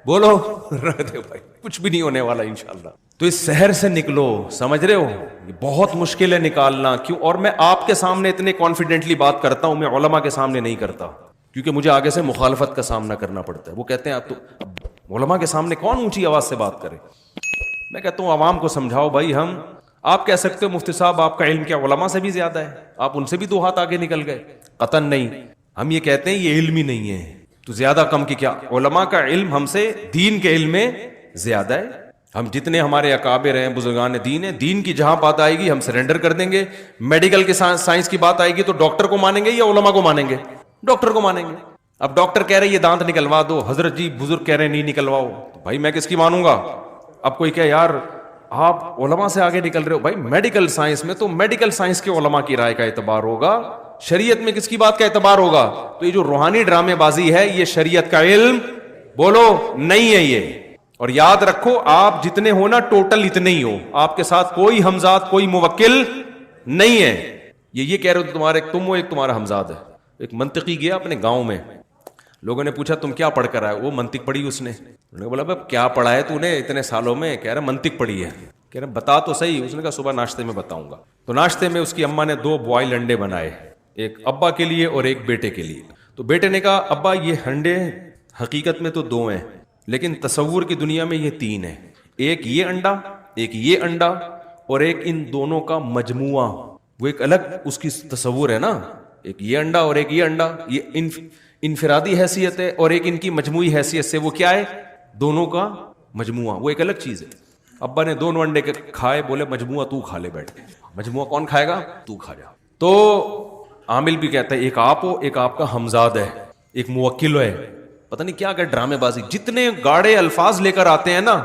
بولو رکھ دے بھائی, کچھ بھی نہیں ہونے والا انشاءاللہ. تو اس شہر سے نکلو, سمجھ رہے ہو, یہ بہت مشکل ہے نکالنا. کیوں؟ اور میں آپ کے سامنے اتنے کانفیڈنٹلی بات کرتا ہوں, میں علماء کے سامنے نہیں کرتا, کیونکہ مجھے آگے سے مخالفت کا سامنا کرنا پڑتا ہے. وہ کہتے ہیں آپ تو علماء کے سامنے کون اونچی آواز سے بات کرے. میں کہتا ہوں عوام کو سمجھاؤ بھائی. آپ کہہ سکتے ہو مفتی صاحب آپ کا علم کیا علماء سے بھی زیادہ ہے, آپ ان سے بھی 2 ہاتھ آگے نکل گئے. قطعاً نہیں. ہم یہ کہتے ہیں یہ علم ہی نہیں ہے تو زیادہ کم کی کیا. علماء کا علم ہم سے دین کے علم میں زیادہ ہے. ہم جتنے ہمارے اکابر ہیں, بزرگان دین ہیں, دین کی جہاں بات آئے گی ہم سرنڈر کر دیں گے. میڈیکل کے سائنس کی بات آئے گی تو ڈاکٹر کو مانیں گے یا علماء کو مانیں گے؟ ڈاکٹر کو مانیں گے. اب ڈاکٹر کہہ رہے یہ دانت نکلوا دو, حضرت جی بزرگ کہہ رہے نہیں نکلواؤ, تو بھائی میں کس کی مانوں گا؟ اب کوئی کہ یار آپ علماء سے آگے نکل رہے ہو. بھائی میڈیکل سائنس میں تو میڈیکل سائنس کے علماء کی رائے کا اعتبار ہوگا, شریعت میں کس کی بات کا اعتبار ہوگا؟ تو یہ جو روحانی ڈرامے بازی ہے یہ شریعت کا علم بولو نہیں ہے یہ. اور یاد رکھو آپ جتنے ہو نا ٹوٹل اتنے ہی ہو, آپ کے ساتھ کوئی ہمزاد کوئی موکل نہیں ہے. یہ کہہ رہے ہو تمہارے تم ہو, ایک تمہارا ہمزاد ہے. ایک منطقی گیا اپنے گاؤں میں, لوگوں نے پوچھا تم کیا پڑھ کر آئے؟ وہ منطق پڑھی اس نے. انہوں نے بولا بھائی کیا پڑھا ہے تو نے اتنے سالوں میں؟ کہہ رہا منطق پڑھی ہے. کہہ رہا بتا تو صحیح. اس نے کہا صبح ناشتے میں بتاؤں گا. تو ناشتے میں اس کی اماں نے 2 بوائل انڈے بنائے, ایک ابا کے لیے اور ایک بیٹے کے لیے. تو بیٹے نے کہا ابا یہ انڈے حقیقت میں تو 2 ہیں لیکن تصور کی دنیا میں یہ 3 ہیں. ایک یہ انڈا, ایک یہ انڈا, اور ایک ان دونوں کا مجموعہ. وہ ایک الگ اس کی تصور ہے نا, ایک یہ انڈا اور ایک یہ انڈا, یہ انفرادی حیثیت ہے, اور ایک ان کی مجموعی حیثیت سے وہ کیا ہے؟ دونوں کا مجموعہ. وہ ایک الگ چیز ہے. ابا نے 2 انڈے کھائے, بولے مجموعہ تو کھا لے بیٹھ کے. مجموعہ کون کھائے گا؟ تو کھا جا. تو عامل بھی کہتا ہے ایک آپ ہو, ایک آپ کا ہمزاد ہے, ایک موکل ہے. پتہ نہیں کیا کہ ڈرامے بازی, جتنے گاڑے الفاظ لے کر آتے ہیں نا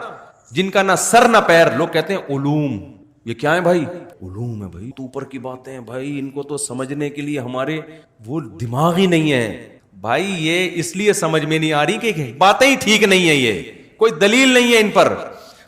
جن کا نہ سر نہ پیر. لوگ کہتے ہیں علوم, یہ کیا ہے بھائی؟ علوم ہے بھائی, تو اوپر کی باتیں ہیں بھائی, ان کو تو سمجھنے کے لیے ہمارے وہ دماغ ہی نہیں ہے بھائی. یہ اس لیے سمجھ میں نہیں آ رہی کہ باتیں ہی ٹھیک نہیں ہے, یہ کوئی دلیل نہیں ہے ان پر.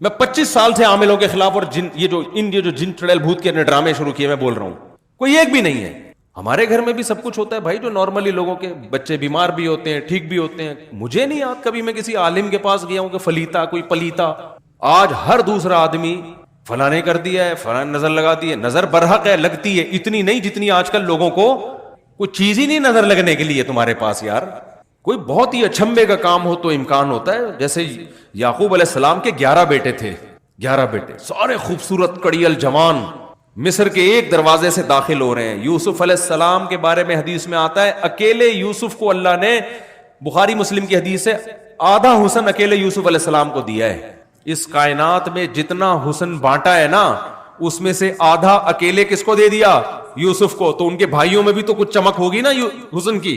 میں 25 سال سے عاملوں کے خلاف اور یہ جو جن چڑیل بھوت کے ڈرامے شروع کیے میں بول رہا ہوں، کوئی ایک بھی نہیں ہے. ہمارے گھر میں بھی سب کچھ ہوتا ہے بھائی، جو نارملی لوگوں کے بچے بیمار بھی ہوتے ہیں، ٹھیک بھی ہوتے ہیں. مجھے نہیں یاد کبھی میں کسی عالم کے پاس گیا ہوں کہ فلیتا کوئی پلیتا. آج ہر دوسرا آدمی فلاں نے کر دیا ہے، فلاں نظر لگا دی ہے. نظر برحق ہے، لگتی ہے، اتنی نہیں جتنی آج کل لوگوں کو کوئی چیز ہی نہیں نظر لگنے کے لیے تمہارے پاس. یار کوئی بہت ہی اچھمبے کا کام ہو تو امکان ہوتا ہے. جیسے یعقوب علیہ السلام کے 11 بیٹے تھے، 11 بیٹے سارے خوبصورت کڑیل جوان، مصر کے ایک دروازے سے داخل ہو رہے ہیں. یوسف علیہ السلام کے بارے میں حدیث میں آتا ہے اکیلے یوسف کو اللہ نے، بخاری مسلم کی حدیث ہے، آدھا حسن اکیلے یوسف علیہ السلام کو دیا ہے. اس کائنات میں جتنا حسن بانٹا ہے نا، اس میں سے آدھا اکیلے کس کو دے دیا؟ یوسف کو. تو ان کے بھائیوں میں بھی تو کچھ چمک ہوگی نا حسن کی.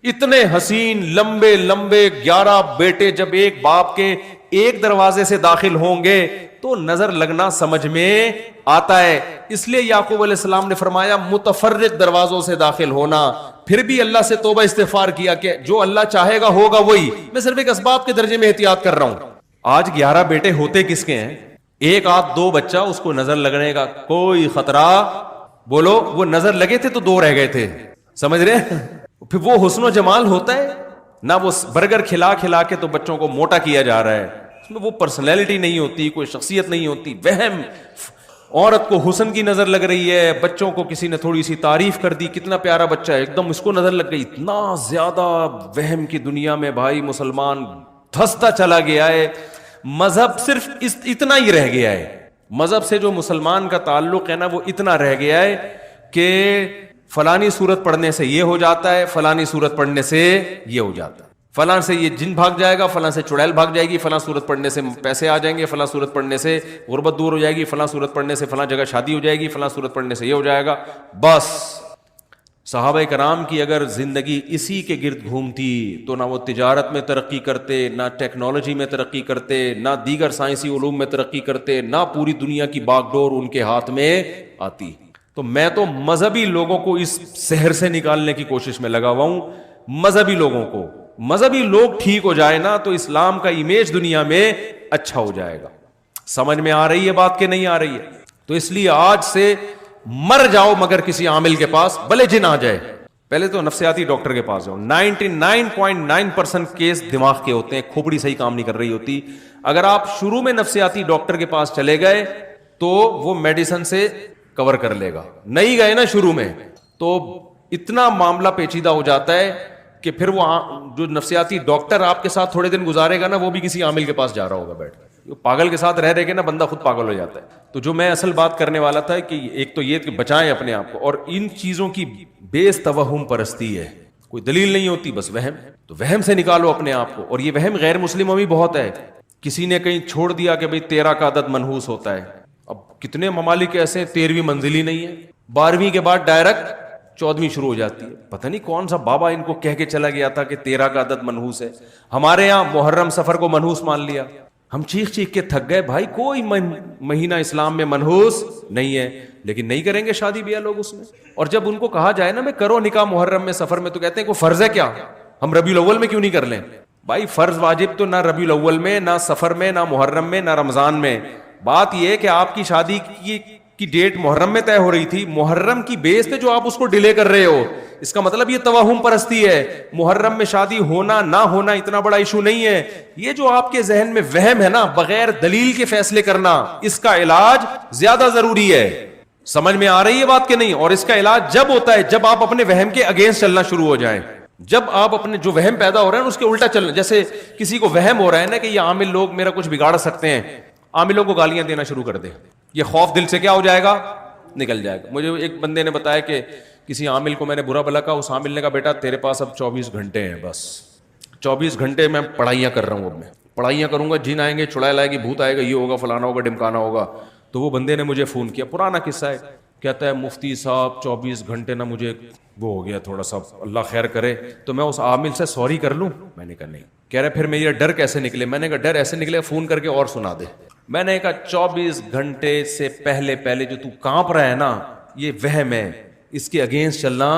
اتنے حسین لمبے لمبے 11 بیٹے جب ایک باپ کے ایک دروازے سے داخل ہوں گے تو نظر لگنا سمجھ میں آتا ہے. اس لیے یعقوب علیہ السلام نے فرمایا متفرق دروازوں سے داخل ہونا. پھر بھی اللہ سے توبہ استغفار کیا کہ جو اللہ چاہے گا ہوگا وہی. میں صرف ایک اسباب کے درجے میں احتیاط کر رہا ہوں. آج 11 بیٹے ہوتے کس کے ہیں؟ ایک آدھ 2 بچہ اس کو نظر لگنے کا کوئی خطرہ، بولو وہ نظر لگے تھے تو 2 رہ گئے تھے، سمجھ رہے؟ پھر وہ حسن و جمال ہوتا ہے نہ، وہ برگر کھلا کھلا کے تو بچوں کو موٹا کیا جا رہا ہے. اس میں وہ پرسنالٹی نہیں ہوتی، کوئی شخصیت نہیں ہوتی. وہم، عورت کو حسن کی نظر لگ رہی ہے، بچوں کو کسی نے تھوڑی سی تعریف کر دی، کتنا پیارا بچہ ہے، ایک دم اس کو نظر لگ گئی. اتنا زیادہ وہم کی دنیا میں بھائی مسلمان دھستا چلا گیا ہے. مذہب صرف اتنا ہی رہ گیا ہے. مذہب سے جو مسلمان کا تعلق ہے نا وہ اتنا رہ گیا ہے کہ فلانی صورت پڑھنے سے یہ ہو جاتا ہے، فلانی صورت پڑھنے سے یہ ہو جاتا ہے، فلاں سے یہ جن بھاگ جائے گا، فلاں سے چڑیل بھاگ جائے گی، فلاں صورت پڑھنے سے پیسے آ جائیں گے، فلاں صورت پڑھنے سے غربت دور ہو جائے گی، فلاں صورت پڑھنے سے فلاں جگہ شادی ہو جائے گی، فلاں صورت پڑھنے سے یہ ہو جائے گا. بس صحابہ کرام کی اگر زندگی اسی کے گرد گھومتی تو نہ وہ تجارت میں ترقی کرتے، نہ ٹیکنالوجی میں ترقی کرتے، نہ دیگر سائنسی علوم میں ترقی کرتے، نہ پوری دنیا کی باغ ڈور ان کے ہاتھ میں آتی. تو میں تو مذہبی لوگوں کو اس سحر سے نکالنے کی کوشش میں لگا ہوا ہوں. مذہبی لوگوں کو، مذہبی لوگ ٹھیک ہو جائے نا تو اسلام کا امیج دنیا میں اچھا ہو جائے گا. سمجھ میں آ رہی ہے بات کہ نہیں آ رہی ہے؟ تو اس لیے آج سے مر جاؤ مگر کسی عامل کے پاس، بھلے جن آ جائے، پہلے تو نفسیاتی ڈاکٹر کے پاس جاؤ. 99.9% کیس دماغ کے ہوتے ہیں، کھوپڑی صحیح کام نہیں کر رہی ہوتی. اگر آپ شروع میں نفسیاتی ڈاکٹر کے پاس چلے گئے تو وہ میڈیسن سے کور کر لے گا. نہیں گئے نا شروع میں تو اتنا معاملہ پیچیدہ ہو جاتا ہے کہ پھر وہ جو نفسیاتی ڈاکٹر آپ کے ساتھ تھوڑے دن گزارے گا نا وہ بھی کسی عامل کے پاس جا رہا ہوگا بیٹھ. پاگل کے ساتھ رہ کے نا بندہ خود پاگل ہو جاتا ہے. تو جو میں اصل بات کرنے والا تھا کہ ایک تو یہ کہ بچائیں اپنے آپ کو، اور ان چیزوں کی بیس توہم پرستی ہے، کوئی دلیل نہیں ہوتی، بس وہم. تو وہم سے نکالو اپنے آپ کو. اور یہ وہم غیر مسلموں میں بہت ہے. کسی نے کہیں چھوڑ دیا کہ بھئی 13 کا عدد منحوس ہوتا ہے. اب کتنے ممالک ایسے ہیں 13ویں منزل ہی نہیں ہے، 12ویں کے بعد ڈائریکٹ 14ویں شروع ہو جاتی ہے. پتہ نہیں کون سا بابا ان کو کہہ کے چلا گیا تھا کہ 13 کا عدد منحوس ہے. ہمارے یہاں محرم سفر کو منحوس مان لیا. ہم چیخ چیخ کے تھک گئے بھائی کوئی مہینہ اسلام میں منحوس نہیں ہے، لیکن نہیں کریں گے شادی بیاہ لوگ اس میں. اور جب ان کو کہا جائے نا میں کرو نکاح محرم میں سفر میں تو کہتے ہیں کوئی فرض ہے کیا، ہم ربیع الاول میں کیوں نہیں کر لیں؟ بھائی فرض واجب تو نہ ربیع الاول میں، نہ سفر میں، نہ محرم میں، نہ رمضان میں. بات یہ ہے کہ آپ کی شادی کی ڈیٹ محرم میں طے ہو رہی تھی، محرم کی بیس پہ جو آپ اس کو ڈیلے کر رہے ہو، اس کا مطلب یہ توہم پرستی ہے. محرم میں شادی ہونا نہ ہونا اتنا بڑا ایشو نہیں ہے. یہ جو آپ کے ذہن میں وہم ہے نا، بغیر دلیل کے فیصلے کرنا، اس کا علاج زیادہ ضروری ہے. سمجھ میں آ رہی ہے بات کہ نہیں؟ اور اس کا علاج جب ہوتا ہے جب آپ اپنے وہم کے اگینسٹ چلنا شروع ہو جائیں. جب آپ اپنے جو وہم پیدا ہو رہے ہیں اس کے الٹا چلنا. جیسے کسی کو وہم ہو رہا ہے نا کہ یہ عامل لوگ میرا کچھ بگاڑ سکتے ہیں، عاملوں کو گالیاں دینا شروع کر دے. یہ خوف دل سے کیا ہو جائے گا؟ نکل جائے گا. مجھے ایک بندے نے بتایا کہ کسی عامل کو میں نے برا بھلا کہا، اس عامل نے کہا بیٹا تیرے پاس اب 24 گھنٹے ہیں، بس 24 گھنٹے میں پڑھائیاں کر رہا ہوں، اب میں پڑھائیاں کروں گا، جن آئیں گے، چڑیل آئے گی، بھوت آئے گا، یہ ہوگا، فلانا ہوگا، ڈمکانا ہوگا. تو وہ بندے نے مجھے فون کیا، پرانا قصہ ہے، کہتا ہے مفتی صاحب 24 گھنٹے نا مجھے وہ ہو گیا تھوڑا سا، اللہ خیر کرے تو میں اس عامل سے سوری کر لوں. میں نے کہا نہیں. کہہ رہے پھر میرا ڈر کیسے نکلے؟ میں نے کہا ڈر ایسے نکلے فون کر کے اور سنا دے. میں نے کہا 24 گھنٹے سے پہلے جو تو کانپ رہا ہے نا یہ وہم ہے، اس کے اگینسٹ چلنا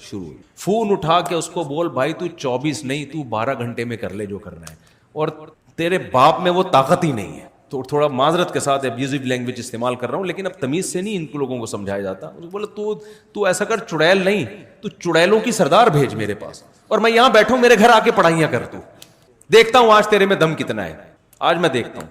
شروع. فون اٹھا کے اس کو بول بھائی تو 24 نہیں تو 12 گھنٹے میں کر لے جو کرنا ہے، اور تیرے باپ میں وہ طاقت ہی نہیں ہے. تو تھوڑا معذرت کے ساتھ ابیوزو لینگویج استعمال کر رہا ہوں, لیکن اب تمیز سے نہیں ان کو لوگوں کو سمجھایا جاتا. بولے تو ایسا کر, چڑیل نہیں, تو چڑیلوں کی سردار بھیج میرے پاس, اور میں یہاں بیٹھوں, میرے گھر آ کے پڑھائیاں کر, تو دیکھتا ہوں آج تیرے میں دم کتنا ہے, آج میں دیکھتا ہوں.